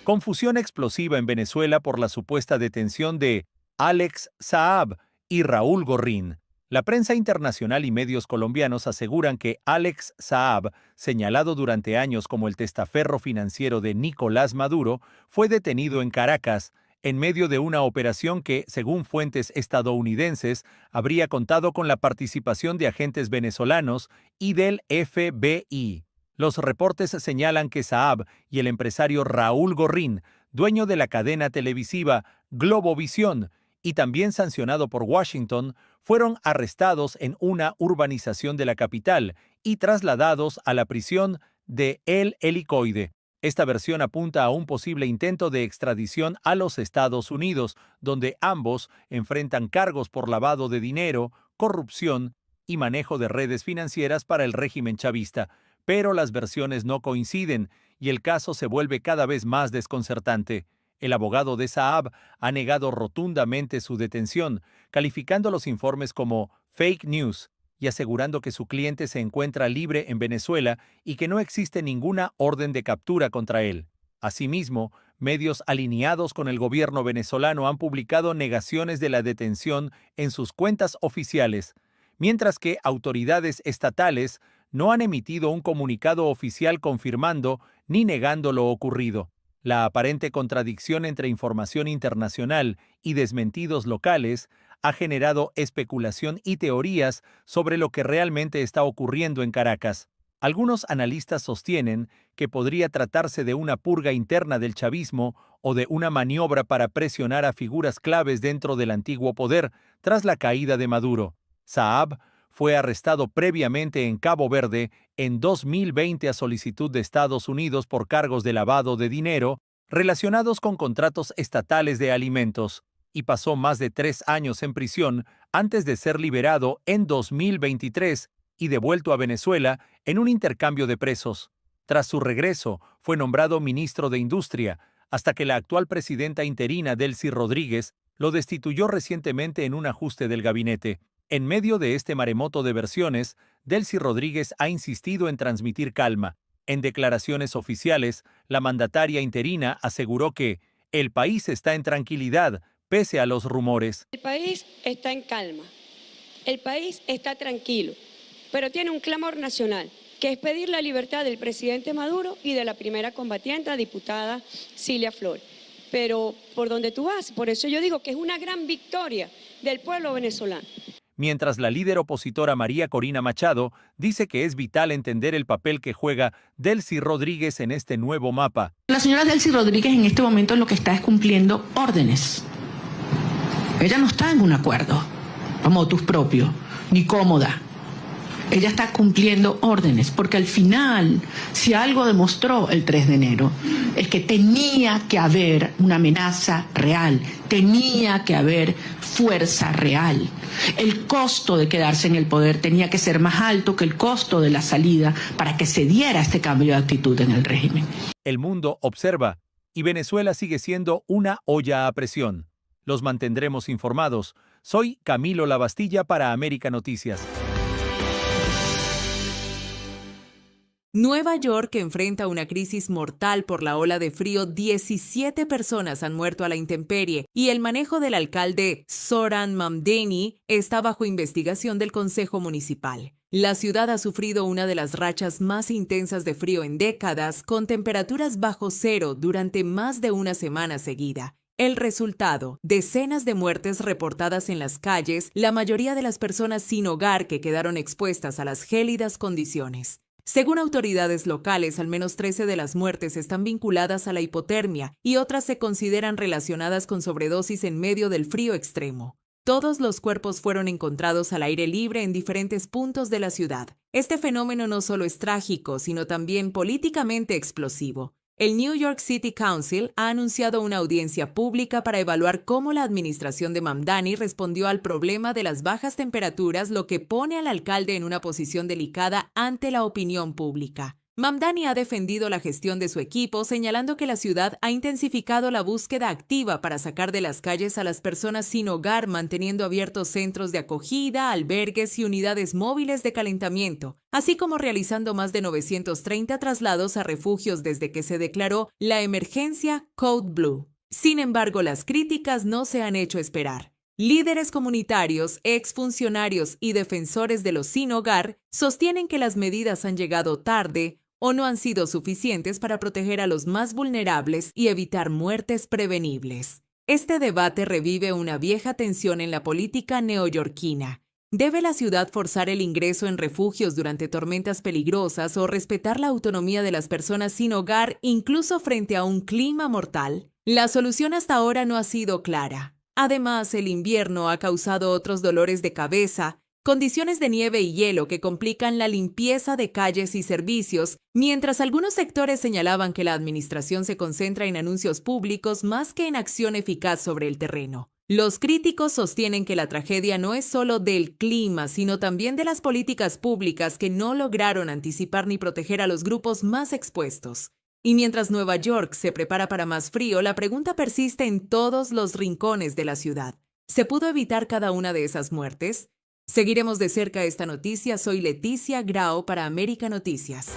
Confusión explosiva en Venezuela por la supuesta detención de Alex Saab y Raúl Gorrín. La prensa internacional y medios colombianos aseguran que Alex Saab, señalado durante años como el testaferro financiero de Nicolás Maduro, fue detenido en Caracas en medio de una operación que, según fuentes estadounidenses, habría contado con la participación de agentes venezolanos y del FBI. Los reportes señalan que Saab y el empresario Raúl Gorrín, dueño de la cadena televisiva Globovisión y también sancionado por Washington, fueron arrestados en una urbanización de la capital y trasladados a la prisión de El Helicoide. Esta versión apunta a un posible intento de extradición a los Estados Unidos, donde ambos enfrentan cargos por lavado de dinero, corrupción y manejo de redes financieras para el régimen chavista. Pero las versiones no coinciden y el caso se vuelve cada vez más desconcertante. El abogado de Saab ha negado rotundamente su detención, calificando los informes como fake news y asegurando que su cliente se encuentra libre en Venezuela y que no existe ninguna orden de captura contra él. Asimismo, medios alineados con el gobierno venezolano han publicado negaciones de la detención en sus cuentas oficiales, mientras que autoridades estatales no han emitido un comunicado oficial confirmando ni negando lo ocurrido. La aparente contradicción entre información internacional y desmentidos locales ha generado especulación y teorías sobre lo que realmente está ocurriendo en Caracas. Algunos analistas sostienen que podría tratarse de una purga interna del chavismo o de una maniobra para presionar a figuras claves dentro del antiguo poder tras la caída de Maduro. Saab fue arrestado previamente en Cabo Verde en 2020 a solicitud de Estados Unidos por cargos de lavado de dinero relacionados con contratos estatales de alimentos y pasó más de 3 años en prisión antes de ser liberado en 2023 y devuelto a Venezuela en un intercambio de presos. Tras su regreso, fue nombrado ministro de Industria, hasta que la actual presidenta interina Delcy Rodríguez lo destituyó recientemente en un ajuste del gabinete. En medio de este maremoto de versiones, Delcy Rodríguez ha insistido en transmitir calma. En declaraciones oficiales, la mandataria interina aseguró que el país está en tranquilidad, pese a los rumores. El país está en calma, el país está tranquilo, pero tiene un clamor nacional, que es pedir la libertad del presidente Maduro y de la primera combatiente, diputada Cilia Flores. Pero por donde tú vas, por eso yo digo que es una gran victoria del pueblo venezolano. Mientras la líder opositora María Corina Machado dice que es vital entender el papel que juega Delcy Rodríguez en este nuevo mapa. La señora Delcy Rodríguez en este momento lo que está es cumpliendo órdenes. Ella no está en un acuerdo, a motus propio, ni cómoda. Ella está cumpliendo órdenes, porque al final, si algo demostró el 3 de enero, es que tenía que haber una amenaza real, tenía que haber fuerza real. El costo de quedarse en el poder tenía que ser más alto que el costo de la salida para que se diera este cambio de actitud en el régimen. El mundo observa, y Venezuela sigue siendo una olla a presión. Los mantendremos informados. Soy Camilo Lavastilla para América Noticias. Nueva York enfrenta una crisis mortal por la ola de frío. 17 personas han muerto a la intemperie y el manejo del alcalde Zoran Mamdani está bajo investigación del Consejo Municipal. La ciudad ha sufrido una de las rachas más intensas de frío en décadas, con temperaturas bajo cero durante más de una semana seguida. El resultado, decenas de muertes reportadas en las calles, la mayoría de las personas sin hogar que quedaron expuestas a las gélidas condiciones. Según autoridades locales, al menos 13 de las muertes están vinculadas a la hipotermia y otras se consideran relacionadas con sobredosis en medio del frío extremo. Todos los cuerpos fueron encontrados al aire libre en diferentes puntos de la ciudad. Este fenómeno no solo es trágico, sino también políticamente explosivo. El New York City Council ha anunciado una audiencia pública para evaluar cómo la administración de Mamdani respondió al problema de las bajas temperaturas, lo que pone al alcalde en una posición delicada ante la opinión pública. Mamdani ha defendido la gestión de su equipo, señalando que la ciudad ha intensificado la búsqueda activa para sacar de las calles a las personas sin hogar, manteniendo abiertos centros de acogida, albergues y unidades móviles de calentamiento, así como realizando más de 930 traslados a refugios desde que se declaró la emergencia Code Blue. Sin embargo, las críticas no se han hecho esperar. Líderes comunitarios, exfuncionarios y defensores de los sin hogar sostienen que las medidas han llegado tarde o no han sido suficientes para proteger a los más vulnerables y evitar muertes prevenibles. Este debate revive una vieja tensión en la política neoyorquina. ¿Debe la ciudad forzar el ingreso en refugios durante tormentas peligrosas o respetar la autonomía de las personas sin hogar incluso frente a un clima mortal? La solución hasta ahora no ha sido clara. Además, el invierno ha causado otros dolores de cabeza, condiciones de nieve y hielo que complican la limpieza de calles y servicios, mientras algunos sectores señalaban que la administración se concentra en anuncios públicos más que en acción eficaz sobre el terreno. Los críticos sostienen que la tragedia no es solo del clima, sino también de las políticas públicas que no lograron anticipar ni proteger a los grupos más expuestos. Y mientras Nueva York se prepara para más frío, la pregunta persiste en todos los rincones de la ciudad. ¿Se pudo evitar cada una de esas muertes? Seguiremos de cerca esta noticia. Soy Leticia Grau para América Noticias.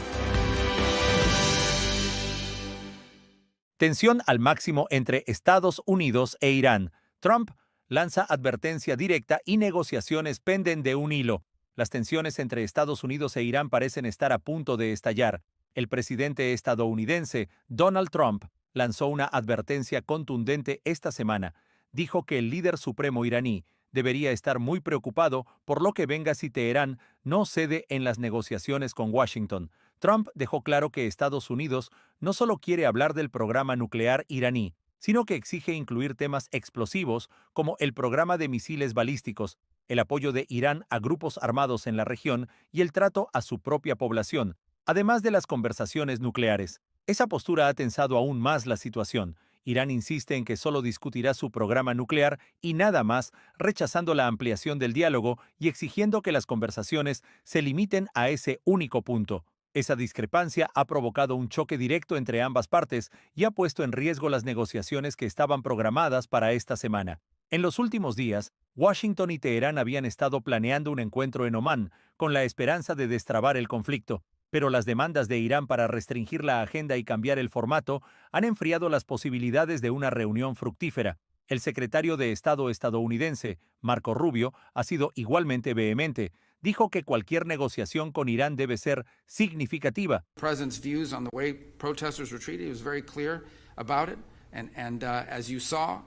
Tensión al máximo entre Estados Unidos e Irán. Trump lanza advertencia directa y negociaciones penden de un hilo. Las tensiones entre Estados Unidos e Irán parecen estar a punto de estallar. El presidente estadounidense Donald Trump lanzó una advertencia contundente esta semana. Dijo que el líder supremo iraní debería estar muy preocupado por lo que venga si Teherán no cede en las negociaciones con Washington. Trump dejó claro que Estados Unidos no solo quiere hablar del programa nuclear iraní, sino que exige incluir temas explosivos como el programa de misiles balísticos, el apoyo de Irán a grupos armados en la región y el trato a su propia población, además de las conversaciones nucleares. Esa postura ha tensado aún más la situación. Irán insiste en que solo discutirá su programa nuclear y nada más, rechazando la ampliación del diálogo y exigiendo que las conversaciones se limiten a ese único punto. Esa discrepancia ha provocado un choque directo entre ambas partes y ha puesto en riesgo las negociaciones que estaban programadas para esta semana. En los últimos días, Washington y Teherán habían estado planeando un encuentro en Omán con la esperanza de destrabar el conflicto, pero las demandas de Irán para restringir la agenda y cambiar el formato han enfriado las posibilidades de una reunión fructífera. El secretario de Estado estadounidense, Marco Rubio, ha sido igualmente vehemente. Dijo que cualquier negociación con Irán debe ser significativa. President's views on the way protesters were treated, he was very clear about it, and as you saw,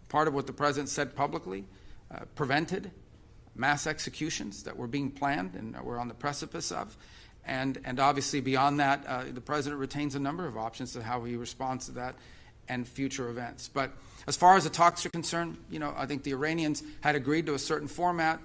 part of what the president said publicly prevented mass executions that were being planned and we're on the precipice of. And obviously beyond that, the president retains a number of options to how he responds to that and future events. But as far as the talks are concerned, I think the Iranians had agreed to a certain format.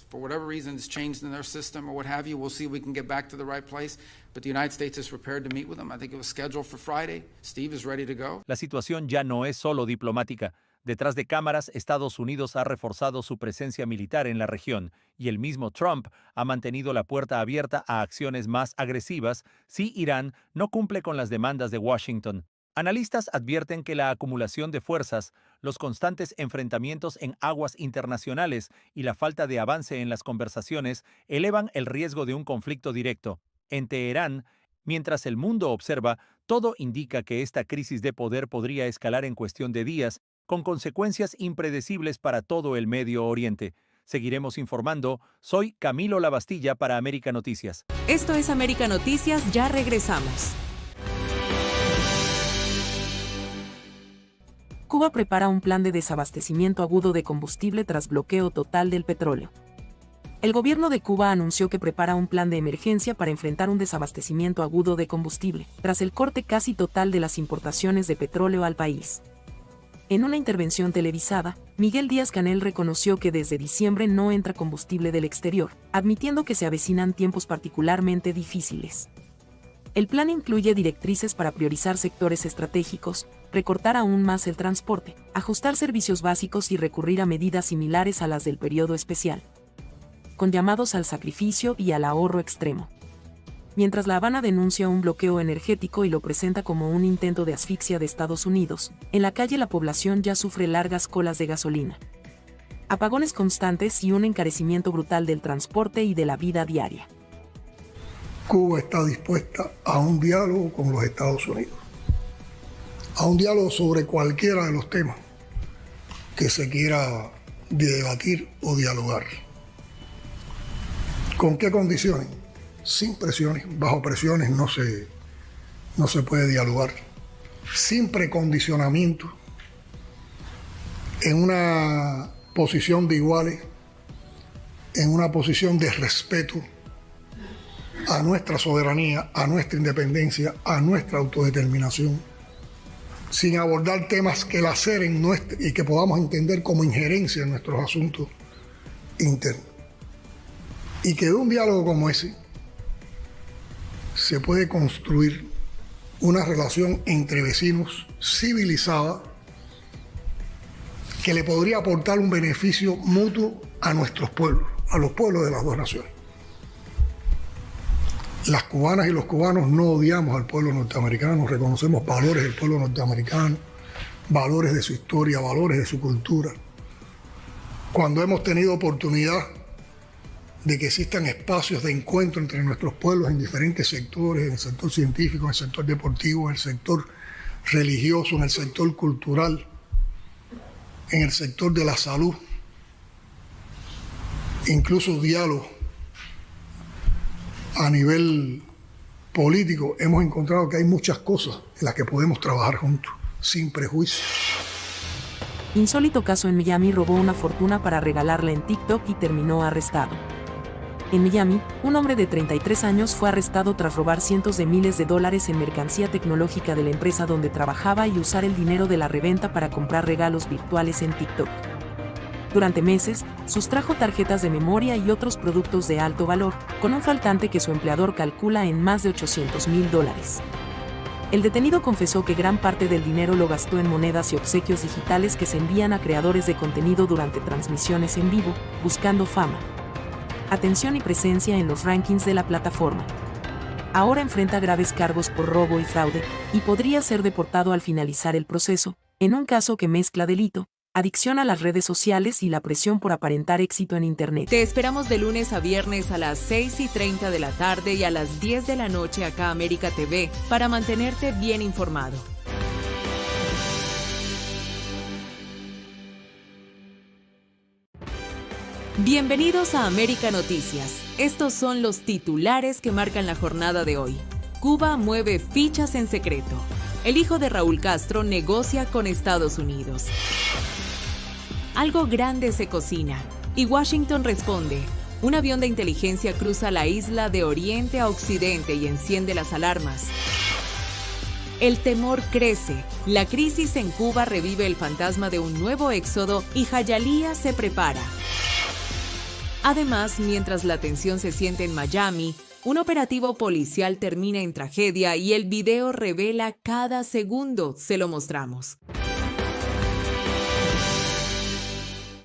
For whatever reason, it's changed in their system or what have you. We'll see if we can get back to the right place. But the United States is prepared to meet with them. I think it was scheduled for Friday. Steve is ready to go. La situación ya no es solo diplomática. Detrás de cámaras, Estados Unidos ha reforzado su presencia militar en la región y el mismo Trump ha mantenido la puerta abierta a acciones más agresivas si Irán no cumple con las demandas de Washington. Analistas advierten que la acumulación de fuerzas, los constantes enfrentamientos en aguas internacionales y la falta de avance en las conversaciones elevan el riesgo de un conflicto directo. En Teherán, mientras el mundo observa, todo indica que esta crisis de poder podría escalar en cuestión de días, con consecuencias impredecibles para todo el Medio Oriente. Seguiremos informando. Soy Camilo Lavastilla para América Noticias. Esto es América Noticias, ya regresamos. Cuba prepara un plan de desabastecimiento agudo de combustible tras bloqueo total del petróleo. El gobierno de Cuba anunció que prepara un plan de emergencia para enfrentar un desabastecimiento agudo de combustible, tras el corte casi total de las importaciones de petróleo al país. En una intervención televisada, Miguel Díaz-Canel reconoció que desde diciembre no entra combustible del exterior, admitiendo que se avecinan tiempos particularmente difíciles. El plan incluye directrices para priorizar sectores estratégicos, recortar aún más el transporte, ajustar servicios básicos y recurrir a medidas similares a las del periodo especial, con llamados al sacrificio y al ahorro extremo. mientras La Habana denuncia un bloqueo energético y lo presenta como un intento de asfixia de Estados Unidos, en la calle la población ya sufre largas colas de gasolina, apagones constantes y un encarecimiento brutal del transporte y de la vida diaria. Cuba está dispuesta a un diálogo con los Estados Unidos, a un diálogo sobre cualquiera de los temas que se quiera debatir o dialogar. ¿Con qué condiciones? Sin presiones, bajo presiones no se puede dialogar, sin precondicionamiento, en una posición de iguales, en una posición de respeto a nuestra soberanía, a nuestra independencia, a nuestra autodeterminación, sin abordar temas que laceren y que podamos entender como injerencia en nuestros asuntos internos. Y que de un diálogo como ese se puede construir una relación entre vecinos civilizada que le podría aportar un beneficio mutuo a nuestros pueblos, a los pueblos de las dos naciones. Las cubanas y los cubanos no odiamos al pueblo norteamericano, reconocemos valores del pueblo norteamericano, valores de su historia, valores de su cultura. Cuando hemos tenido oportunidad de que existan espacios de encuentro entre nuestros pueblos en diferentes sectores, en el sector científico, en el sector deportivo, en el sector religioso, en el sector cultural, en el sector de la salud, incluso diálogo a nivel político, hemos encontrado que hay muchas cosas en las que podemos trabajar juntos, sin prejuicio. Insólito caso en Miami: robó una fortuna para regalarla en TikTok y terminó arrestado. En Miami, un hombre de 33 años fue arrestado tras robar cientos de miles de dólares en mercancía tecnológica de la empresa donde trabajaba y usar el dinero de la reventa para comprar regalos virtuales en TikTok. Durante meses, sustrajo tarjetas de memoria y otros productos de alto valor, con un faltante que su empleador calcula en más de $800,000. El detenido confesó que gran parte del dinero lo gastó en monedas y obsequios digitales que se envían a creadores de contenido durante transmisiones en vivo, buscando fama, atención y presencia en los rankings de la plataforma. Ahora enfrenta graves cargos por robo y fraude, y podría ser deportado al finalizar el proceso, en un caso que mezcla delito, adicción a las redes sociales y la presión por aparentar éxito en Internet. Te esperamos de lunes a viernes a las 6:30 de la tarde y a las 10 de la noche acá América TV para mantenerte bien informado. Bienvenidos a América Noticias. Estos son los titulares que marcan la jornada de hoy. Cuba mueve fichas en secreto. El hijo de Raúl Castro negocia con Estados Unidos. Algo grande se cocina y Washington responde. Un avión de inteligencia cruza la isla de oriente a occidente y enciende las alarmas. El temor crece. La crisis en Cuba revive el fantasma de un nuevo éxodo y Jayalía se prepara. Además, mientras la tensión se siente en Miami, un operativo policial termina en tragedia y el video revela cada segundo. Se lo mostramos.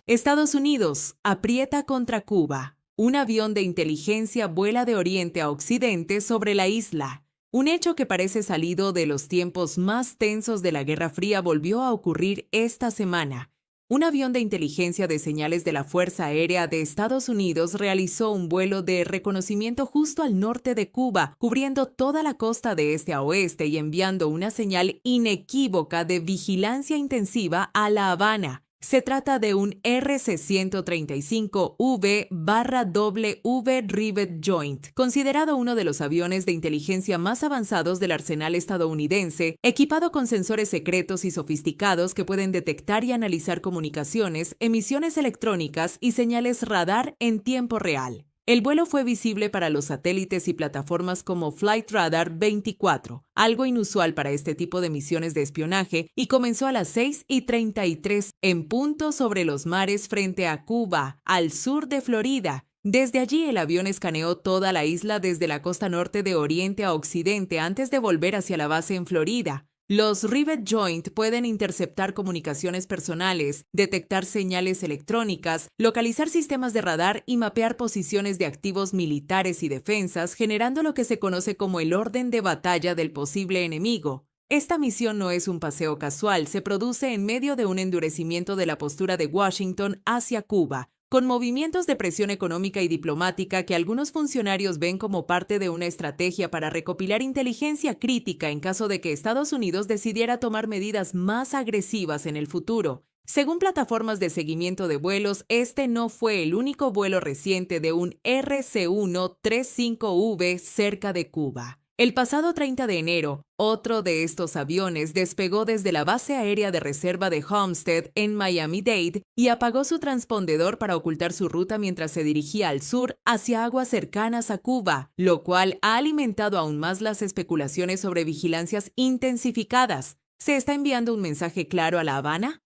Estados Unidos aprieta contra Cuba. Un avión de inteligencia vuela de oriente a occidente sobre la isla. Un hecho que parece salido de los tiempos más tensos de la Guerra Fría volvió a ocurrir esta semana. Un avión de inteligencia de señales de la Fuerza Aérea de Estados Unidos realizó un vuelo de reconocimiento justo al norte de Cuba, cubriendo toda la costa de este a oeste y enviando una señal inequívoca de vigilancia intensiva a La Habana. Se trata de un RC-135V/W Rivet Joint, considerado uno de los aviones de inteligencia más avanzados del arsenal estadounidense, equipado con sensores secretos y sofisticados que pueden detectar y analizar comunicaciones, emisiones electrónicas y señales radar en tiempo real. El vuelo fue visible para los satélites y plataformas como Flight Radar 24, algo inusual para este tipo de misiones de espionaje, y comenzó a las 6:33 en punto sobre los mares frente a Cuba, al sur de Florida. Desde allí el avión escaneó toda la isla desde la costa norte de oriente a occidente antes de volver hacia la base en Florida. Los Rivet Joint pueden interceptar comunicaciones personales, detectar señales electrónicas, localizar sistemas de radar y mapear posiciones de activos militares y defensas, generando lo que se conoce como el orden de batalla del posible enemigo. Esta misión no es un paseo casual, se produce en medio de un endurecimiento de la postura de Washington hacia Cuba, con movimientos de presión económica y diplomática que algunos funcionarios ven como parte de una estrategia para recopilar inteligencia crítica en caso de que Estados Unidos decidiera tomar medidas más agresivas en el futuro. Según plataformas de seguimiento de vuelos, este no fue el único vuelo reciente de un RC-135V cerca de Cuba. El pasado 30 de enero, otro de estos aviones despegó desde la base aérea de reserva de Homestead en Miami-Dade y apagó su transpondedor para ocultar su ruta mientras se dirigía al sur hacia aguas cercanas a Cuba, lo cual ha alimentado aún más las especulaciones sobre vigilancias intensificadas. ¿Se está enviando un mensaje claro a La Habana?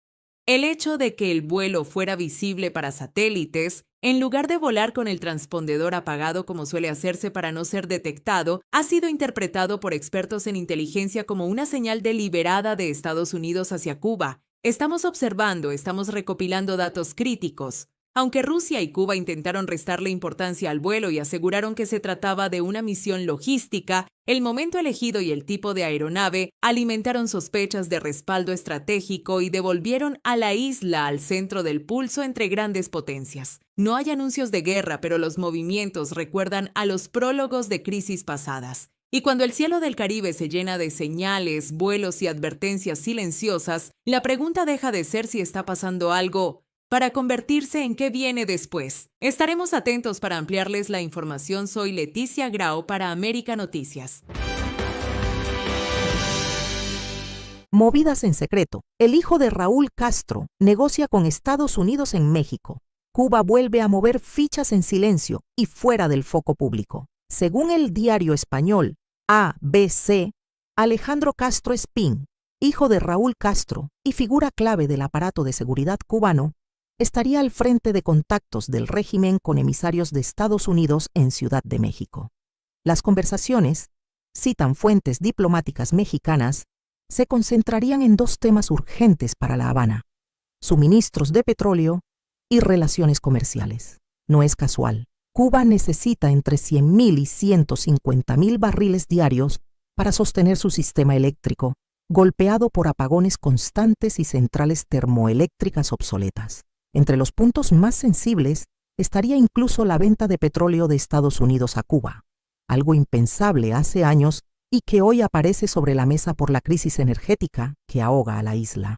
El hecho de que el vuelo fuera visible para satélites, en lugar de volar con el transpondedor apagado como suele hacerse para no ser detectado, ha sido interpretado por expertos en inteligencia como una señal deliberada de Estados Unidos hacia Cuba. Estamos recopilando datos críticos. Aunque Rusia y Cuba intentaron restarle importancia al vuelo y aseguraron que se trataba de una misión logística, el momento elegido y el tipo de aeronave alimentaron sospechas de respaldo estratégico y devolvieron a la isla al centro del pulso entre grandes potencias. No hay anuncios de guerra, pero los movimientos recuerdan a los prólogos de crisis pasadas. Y cuando el cielo del Caribe se llena de señales, vuelos y advertencias silenciosas, la pregunta deja de ser si está pasando algo para convertirse en qué viene después. Estaremos atentos para ampliarles la información. Soy Leticia Grau para América Noticias. Movidas en secreto. El hijo de Raúl Castro negocia con Estados Unidos en México. Cuba vuelve a mover fichas en silencio y fuera del foco público. Según el diario español ABC, Alejandro Castro Espín, hijo de Raúl Castro y figura clave del aparato de seguridad cubano, estaría al frente de contactos del régimen con emisarios de Estados Unidos en Ciudad de México. Las conversaciones, citan fuentes diplomáticas mexicanas, se concentrarían en dos temas urgentes para La Habana: suministros de petróleo y relaciones comerciales. No es casual. Cuba necesita entre 100.000 y 150.000 barriles diarios para sostener su sistema eléctrico, golpeado por apagones constantes y centrales termoeléctricas obsoletas. Entre los puntos más sensibles estaría incluso la venta de petróleo de Estados Unidos a Cuba, algo impensable hace años y que hoy aparece sobre la mesa por la crisis energética que ahoga a la isla.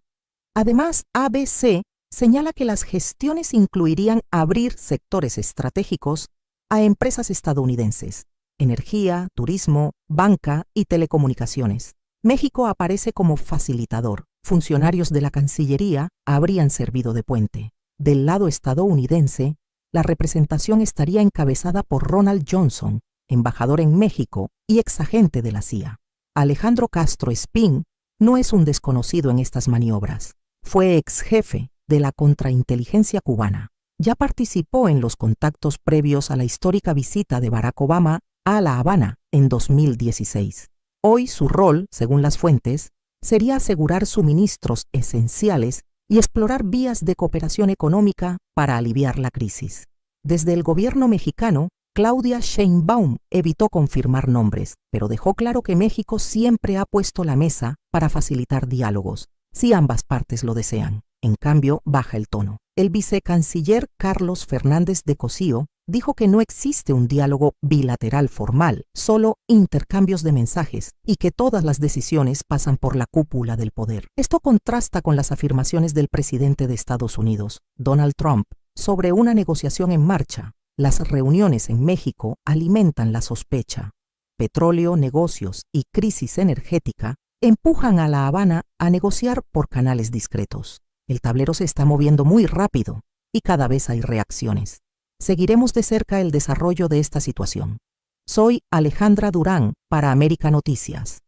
Además, ABC señala que las gestiones incluirían abrir sectores estratégicos a empresas estadounidenses: energía, turismo, banca y telecomunicaciones. México aparece como facilitador. Funcionarios de la Cancillería habrían servido de puente. Del lado estadounidense, la representación estaría encabezada por Ronald Johnson, embajador en México y exagente de la CIA. Alejandro Castro Espín no es un desconocido en estas maniobras. Fue exjefe de la contrainteligencia cubana. Ya participó en los contactos previos a la histórica visita de Barack Obama a La Habana en 2016. Hoy su rol, según las fuentes, sería asegurar suministros esenciales y explorar vías de cooperación económica para aliviar la crisis. Desde el gobierno mexicano, Claudia Sheinbaum evitó confirmar nombres, pero dejó claro que México siempre ha puesto la mesa para facilitar diálogos, si ambas partes lo desean. En cambio, baja el tono. El vicecanciller Carlos Fernández de Cosío dijo que no existe un diálogo bilateral formal, solo intercambios de mensajes, y que todas las decisiones pasan por la cúpula del poder. Esto contrasta con las afirmaciones del presidente de Estados Unidos, Donald Trump, sobre una negociación en marcha. Las reuniones en México alimentan la sospecha. Petróleo, negocios y crisis energética empujan a La Habana a negociar por canales discretos. El tablero se está moviendo muy rápido y cada vez hay reacciones. Seguiremos de cerca el desarrollo de esta situación. Soy Alejandra Durán para América Noticias.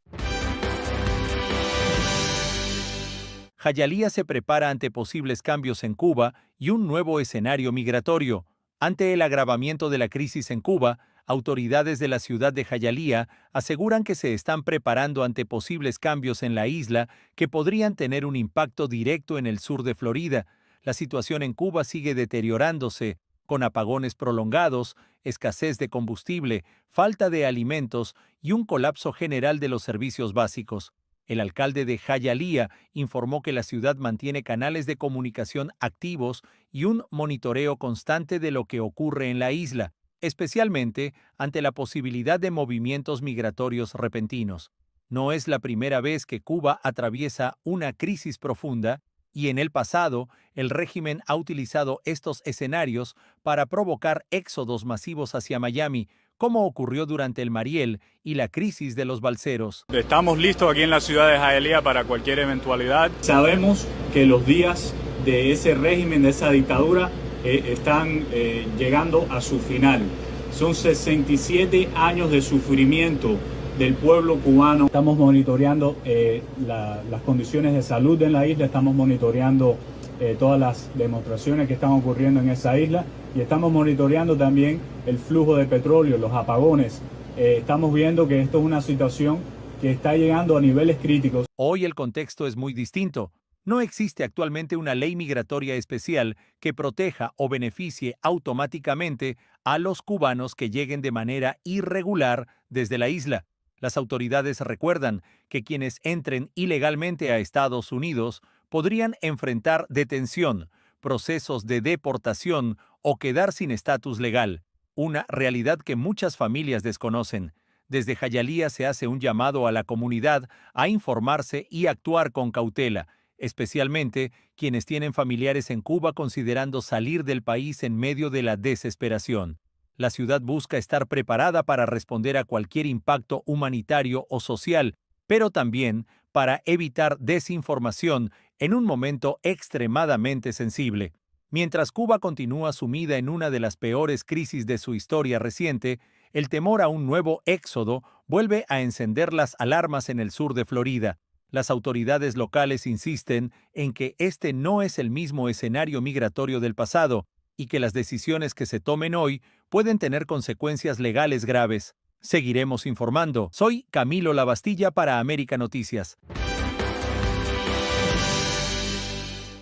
Jayalía se prepara ante posibles cambios en Cuba y un nuevo escenario migratorio. Ante el agravamiento de la crisis en Cuba, Autoridades de la ciudad de Hialeah aseguran que se están preparando ante posibles cambios en la isla que podrían tener un impacto directo en el sur de Florida. La situación en Cuba sigue deteriorándose, con apagones prolongados, escasez de combustible, falta de alimentos y un colapso general de los servicios básicos. El alcalde de Hialeah informó que la ciudad mantiene canales de comunicación activos y un monitoreo constante de lo que ocurre en la isla, especialmente ante la posibilidad de movimientos migratorios repentinos. No es la primera vez que Cuba atraviesa una crisis profunda, y en el pasado el régimen ha utilizado estos escenarios para provocar éxodos masivos hacia Miami, como ocurrió durante el Mariel y la crisis de los balseros. Estamos listos aquí en la ciudad de Hialeah para cualquier eventualidad. Sabemos que los días de ese régimen, de esa dictadura, están llegando a su final. Son 67 años de sufrimiento del pueblo cubano. Estamos monitoreando las condiciones de salud en la isla, estamos monitoreando todas las demostraciones que están ocurriendo en esa isla y estamos monitoreando también el flujo de petróleo, los apagones. Estamos viendo que esto es una situación que está llegando a niveles críticos. Hoy el contexto es muy distinto. No existe actualmente una ley migratoria especial que proteja o beneficie automáticamente a los cubanos que lleguen de manera irregular desde la isla. Las autoridades recuerdan que quienes entren ilegalmente a Estados Unidos podrían enfrentar detención, procesos de deportación o quedar sin estatus legal, una realidad que muchas familias desconocen. Desde Hialeah se hace un llamado a la comunidad a informarse y actuar con cautela, especialmente quienes tienen familiares en Cuba considerando salir del país en medio de la desesperación. La ciudad busca estar preparada para responder a cualquier impacto humanitario o social, pero también para evitar desinformación en un momento extremadamente sensible. Mientras Cuba continúa sumida en una de las peores crisis de su historia reciente, el temor a un nuevo éxodo vuelve a encender las alarmas en el sur de Florida. Las autoridades locales insisten en que este no es el mismo escenario migratorio del pasado y que las decisiones que se tomen hoy pueden tener consecuencias legales graves. Seguiremos informando. Soy Camilo Lavastilla para América Noticias.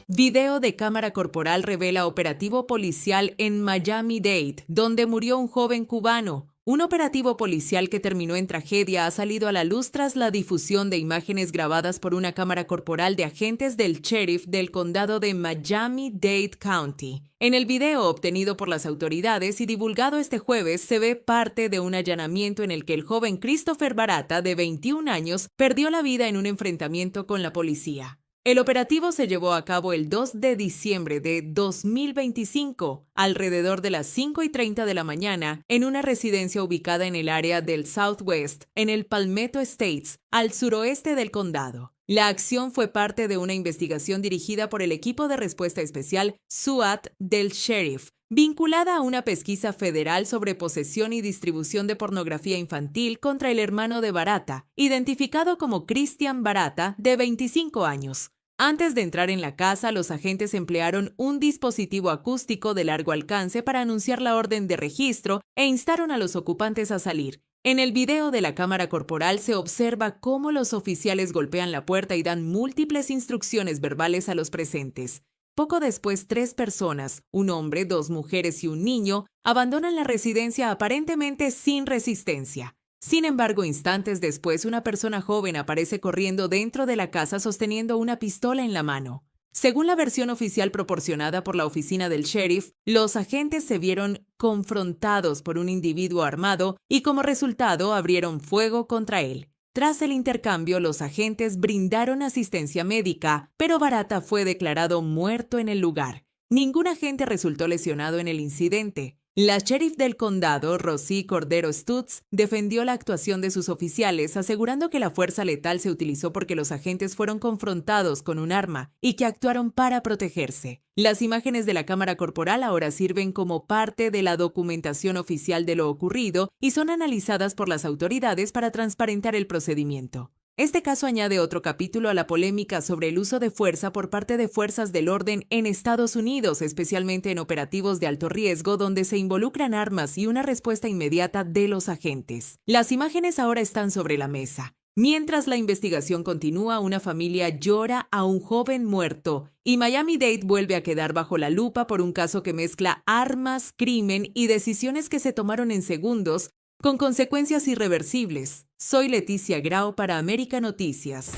Video de cámara corporal revela operativo policial en Miami-Dade, donde murió un joven cubano. Un operativo policial que terminó en tragedia ha salido a la luz tras la difusión de imágenes grabadas por una cámara corporal de agentes del sheriff del condado de Miami-Dade County. En el video obtenido por las autoridades y divulgado este jueves se ve parte de un allanamiento en el que el joven Christopher Barata, de 21 años, perdió la vida en un enfrentamiento con la policía. El operativo se llevó a cabo el 2 de diciembre de 2025, alrededor de las 5:30 de la mañana, en una residencia ubicada en el área del Southwest, en el Palmetto Estates, al suroeste del condado. La acción fue parte de una investigación dirigida por el equipo de respuesta especial SWAT del sheriff, vinculada a una pesquisa federal sobre posesión y distribución de pornografía infantil contra el hermano de Barata, identificado como Christian Barata, de 25 años. Antes de entrar en la casa, los agentes emplearon un dispositivo acústico de largo alcance para anunciar la orden de registro e instaron a los ocupantes a salir. En el video de la cámara corporal se observa cómo los oficiales golpean la puerta y dan múltiples instrucciones verbales a los presentes. Poco después, 3 personas, un hombre, 2 mujeres y un niño, abandonan la residencia aparentemente sin resistencia. Sin embargo, instantes después, una persona joven aparece corriendo dentro de la casa sosteniendo una pistola en la mano. Según la versión oficial proporcionada por la oficina del sheriff, los agentes se vieron confrontados por un individuo armado y como resultado abrieron fuego contra él. Tras el intercambio, los agentes brindaron asistencia médica, pero Barata fue declarado muerto en el lugar. Ningún agente resultó lesionado en el incidente. La sheriff del condado, Rosie Cordero Stutz, defendió la actuación de sus oficiales, asegurando que la fuerza letal se utilizó porque los agentes fueron confrontados con un arma y que actuaron para protegerse. Las imágenes de la cámara corporal ahora sirven como parte de la documentación oficial de lo ocurrido y son analizadas por las autoridades para transparentar el procedimiento. Este caso añade otro capítulo a la polémica sobre el uso de fuerza por parte de fuerzas del orden en Estados Unidos, especialmente en operativos de alto riesgo donde se involucran armas y una respuesta inmediata de los agentes. Las imágenes ahora están sobre la mesa. Mientras la investigación continúa, una familia llora a un joven muerto y Miami-Dade vuelve a quedar bajo la lupa por un caso que mezcla armas, crimen y decisiones que se tomaron en segundos con consecuencias irreversibles. Soy Leticia Grau para América Noticias.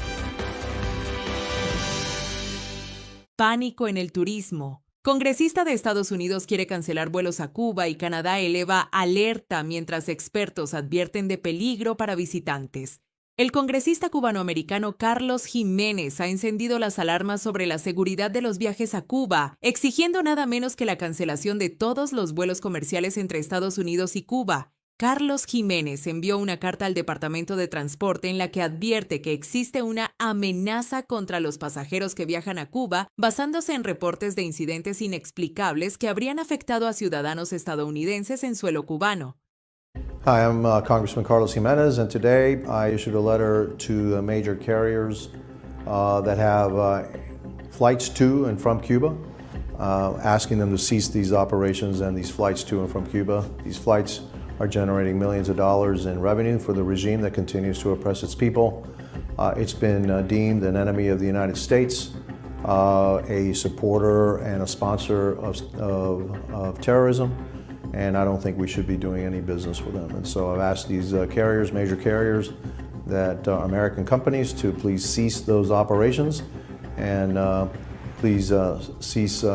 Pánico en el turismo. Congresista de Estados Unidos quiere cancelar vuelos a Cuba y Canadá eleva alerta mientras expertos advierten de peligro para visitantes. El congresista cubanoamericano Carlos Jiménez ha encendido las alarmas sobre la seguridad de los viajes a Cuba, exigiendo nada menos que la cancelación de todos los vuelos comerciales entre Estados Unidos y Cuba. Carlos Jiménez envió una carta al Departamento de Transporte en la que advierte que existe una amenaza contra los pasajeros que viajan a Cuba, basándose en reportes de incidentes inexplicables que habrían afectado a ciudadanos estadounidenses en suelo cubano. Hi, I'm Congressman Carlos Jimenez, and today I issued a letter to major carriers that have flights to and from Cuba, asking them to cease these operations and these flights to and from Cuba. These flights are generating millions of dollars in revenue for the regime that continues to oppress its people. It's been deemed an enemy of the United States, a supporter and a sponsor of terrorism. And I don't think we should be doing any business with them. And so I've asked these carriers, major carriers, that are American companies to please cease those operations and please cease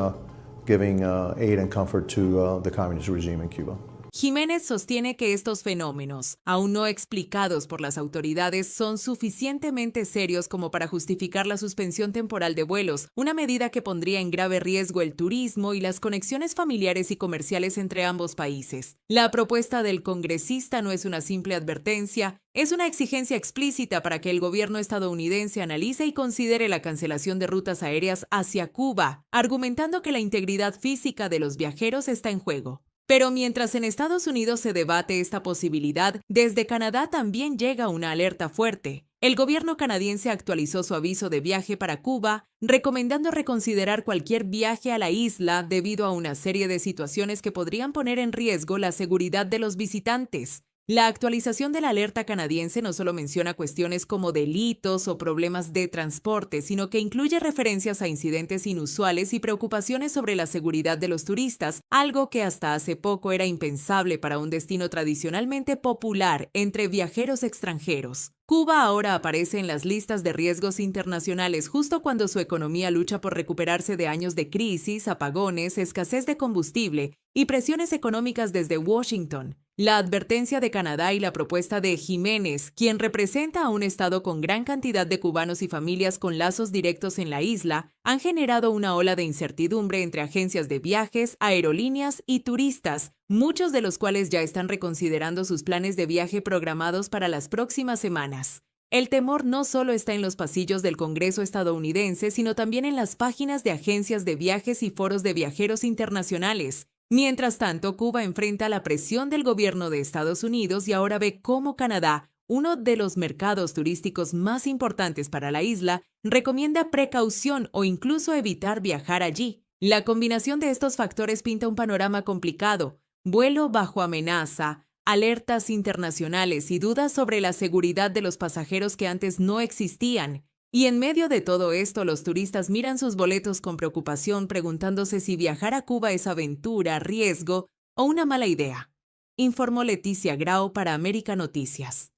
giving aid and comfort to the communist regime in Cuba. Jiménez sostiene que estos fenómenos, aún no explicados por las autoridades, son suficientemente serios como para justificar la suspensión temporal de vuelos, una medida que pondría en grave riesgo el turismo y las conexiones familiares y comerciales entre ambos países. La propuesta del congresista no es una simple advertencia, es una exigencia explícita para que el gobierno estadounidense analice y considere la cancelación de rutas aéreas hacia Cuba, argumentando que la integridad física de los viajeros está en juego. Pero mientras en Estados Unidos se debate esta posibilidad, desde Canadá también llega una alerta fuerte. El gobierno canadiense actualizó su aviso de viaje para Cuba, recomendando reconsiderar cualquier viaje a la isla debido a una serie de situaciones que podrían poner en riesgo la seguridad de los visitantes. La actualización de la alerta canadiense no solo menciona cuestiones como delitos o problemas de transporte, sino que incluye referencias a incidentes inusuales y preocupaciones sobre la seguridad de los turistas, algo que hasta hace poco era impensable para un destino tradicionalmente popular entre viajeros extranjeros. Cuba ahora aparece en las listas de riesgos internacionales justo cuando su economía lucha por recuperarse de años de crisis, apagones, escasez de combustible y presiones económicas desde Washington. La advertencia de Canadá y la propuesta de Jiménez, quien representa a un estado con gran cantidad de cubanos y familias con lazos directos en la isla, han generado una ola de incertidumbre entre agencias de viajes, aerolíneas y turistas, muchos de los cuales ya están reconsiderando sus planes de viaje programados para las próximas semanas. El temor no solo está en los pasillos del Congreso estadounidense, sino también en las páginas de agencias de viajes y foros de viajeros internacionales. Mientras tanto, Cuba enfrenta la presión del gobierno de Estados Unidos y ahora ve cómo Canadá, uno de los mercados turísticos más importantes para la isla, recomienda precaución o incluso evitar viajar allí. La combinación de estos factores pinta un panorama complicado: vuelo bajo amenaza, alertas internacionales y dudas sobre la seguridad de los pasajeros que antes no existían. Y en medio de todo esto, los turistas miran sus boletos con preocupación, preguntándose si viajar a Cuba es aventura, riesgo o una mala idea. Informó Leticia Grau para América Noticias.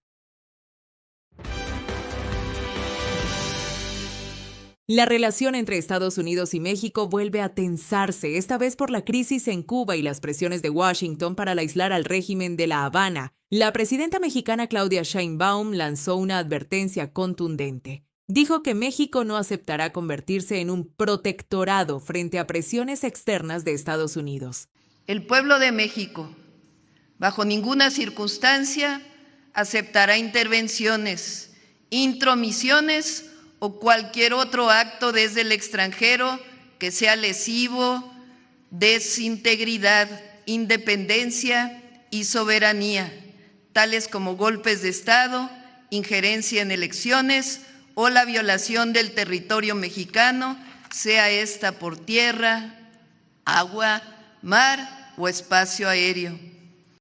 La relación entre Estados Unidos y México vuelve a tensarse, esta vez por la crisis en Cuba y las presiones de Washington para aislar al régimen de La Habana. La presidenta mexicana Claudia Sheinbaum lanzó una advertencia contundente. Dijo que México no aceptará convertirse en un protectorado frente a presiones externas de Estados Unidos. El pueblo de México, bajo ninguna circunstancia, aceptará intervenciones, intromisiones o cualquier otro acto desde el extranjero que sea lesivo de su integridad, independencia y soberanía, tales como golpes de Estado injerencia en elecciones o la violación del territorio mexicano, sea esta por tierra, agua, mar o espacio aéreo.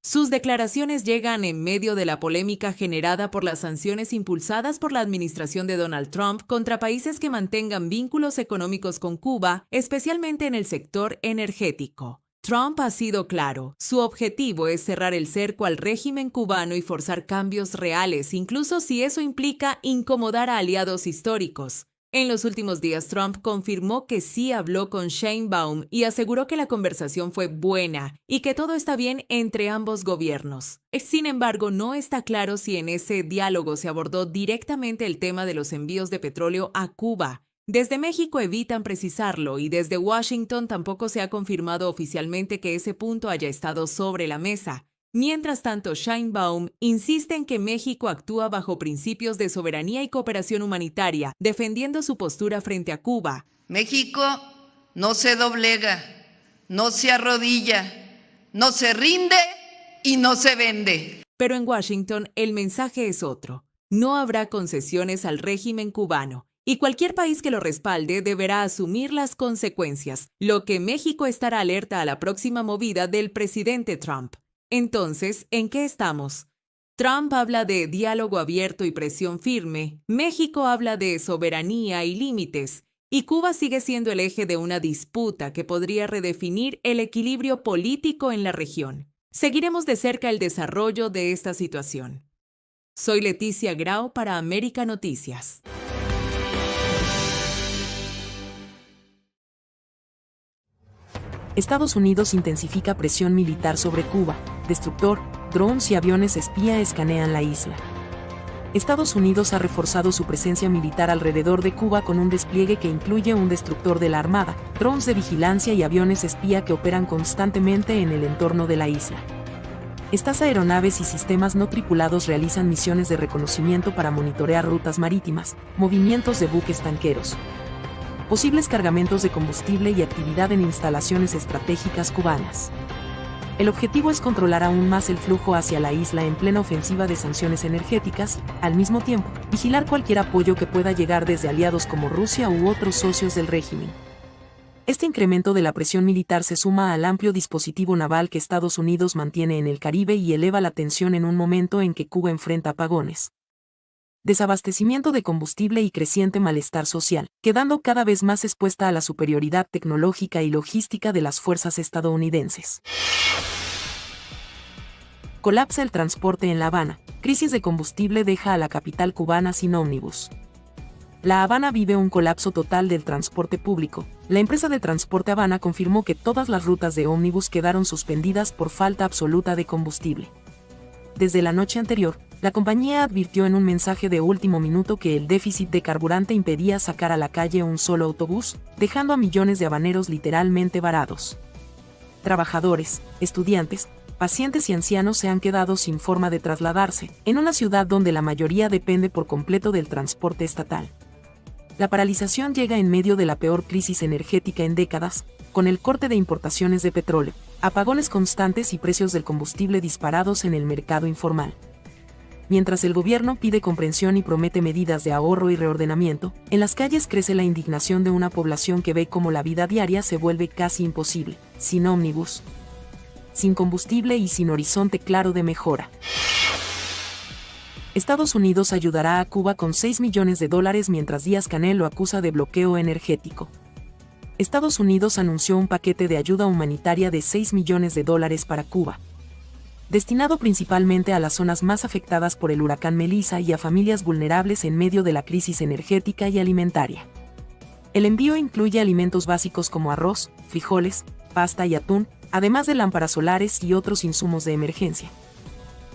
Sus declaraciones llegan en medio de la polémica generada por las sanciones impulsadas por la administración de Donald Trump contra países que mantengan vínculos económicos con Cuba, especialmente en el sector energético. Trump ha sido claro, su objetivo es cerrar el cerco al régimen cubano y forzar cambios reales, incluso si eso implica incomodar a aliados históricos. En los últimos días, Trump confirmó que sí habló con Sheinbaum y aseguró que la conversación fue buena y que todo está bien entre ambos gobiernos. Sin embargo, no está claro si en ese diálogo se abordó directamente el tema de los envíos de petróleo a Cuba. Desde México evitan precisarlo y desde Washington tampoco se ha confirmado oficialmente que ese punto haya estado sobre la mesa. Mientras tanto, Sheinbaum insiste en que México actúa bajo principios de soberanía y cooperación humanitaria, defendiendo su postura frente a Cuba. México no se doblega, no se arrodilla, no se rinde y no se vende. Pero en Washington el mensaje es otro. No habrá concesiones al régimen cubano. Y cualquier país que lo respalde deberá asumir las consecuencias, lo que México estará alerta a la próxima movida del presidente Trump. Entonces, ¿en qué estamos? Trump habla de diálogo abierto y presión firme, México habla de soberanía y límites, y Cuba sigue siendo el eje de una disputa que podría redefinir el equilibrio político en la región. Seguiremos de cerca el desarrollo de esta situación. Soy Leticia Grau para América Noticias. Estados Unidos intensifica presión militar sobre Cuba. Destructor, drones y aviones espía escanean la isla. Estados Unidos ha reforzado su presencia militar alrededor de Cuba con un despliegue que incluye un destructor de la Armada, drones de vigilancia y aviones espía que operan constantemente en el entorno de la isla. Estas aeronaves y sistemas no tripulados realizan misiones de reconocimiento para monitorear rutas marítimas, movimientos de buques tanqueros, posibles cargamentos de combustible y actividad en instalaciones estratégicas cubanas. El objetivo es controlar aún más el flujo hacia la isla en plena ofensiva de sanciones energéticas, al mismo tiempo, vigilar cualquier apoyo que pueda llegar desde aliados como Rusia u otros socios del régimen. Este incremento de la presión militar se suma al amplio dispositivo naval que Estados Unidos mantiene en el Caribe y eleva la tensión en un momento en que Cuba enfrenta apagones, desabastecimiento de combustible y creciente malestar social, quedando cada vez más expuesta a la superioridad tecnológica y logística de las fuerzas estadounidenses. Colapsa el transporte en La Habana. Crisis de combustible deja a la capital cubana sin ómnibus. La Habana vive un colapso total del transporte público. La empresa de transporte Habana confirmó que todas las rutas de ómnibus quedaron suspendidas por falta absoluta de combustible. Desde la noche anterior, la compañía advirtió en un mensaje de último minuto que el déficit de carburante impedía sacar a la calle un solo autobús, dejando a millones de habaneros literalmente varados. Trabajadores, estudiantes, pacientes y ancianos se han quedado sin forma de trasladarse, en una ciudad donde la mayoría depende por completo del transporte estatal. La paralización llega en medio de la peor crisis energética en décadas, con el corte de importaciones de petróleo, apagones constantes y precios del combustible disparados en el mercado informal. Mientras el gobierno pide comprensión y promete medidas de ahorro y reordenamiento, en las calles crece la indignación de una población que ve cómo la vida diaria se vuelve casi imposible, sin ómnibus, sin combustible y sin horizonte claro de mejora. Estados Unidos ayudará a Cuba con $6 millones mientras Díaz-Canel lo acusa de bloqueo energético. Estados Unidos anunció un paquete de ayuda humanitaria de $6 millones para Cuba, destinado principalmente a las zonas más afectadas por el huracán Melissa y a familias vulnerables en medio de la crisis energética y alimentaria. El envío incluye alimentos básicos como arroz, frijoles, pasta y atún, además de lámparas solares y otros insumos de emergencia,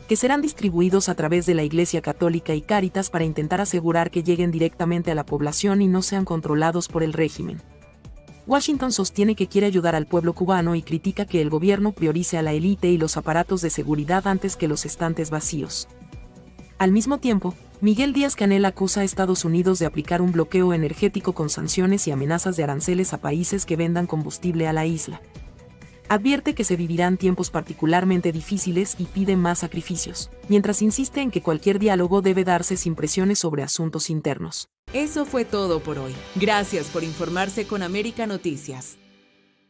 que serán distribuidos a través de la Iglesia Católica y Cáritas para intentar asegurar que lleguen directamente a la población y no sean controlados por el régimen. Washington sostiene que quiere ayudar al pueblo cubano y critica que el gobierno priorice a la élite y los aparatos de seguridad antes que los estantes vacíos. Al mismo tiempo, Miguel Díaz-Canel acusa a Estados Unidos de aplicar un bloqueo energético con sanciones y amenazas de aranceles a países que vendan combustible a la isla. Advierte que se vivirán tiempos particularmente difíciles y pide más sacrificios, mientras insiste en que cualquier diálogo debe darse sin presiones sobre asuntos internos. Eso fue todo por hoy. Gracias por informarse con América Noticias.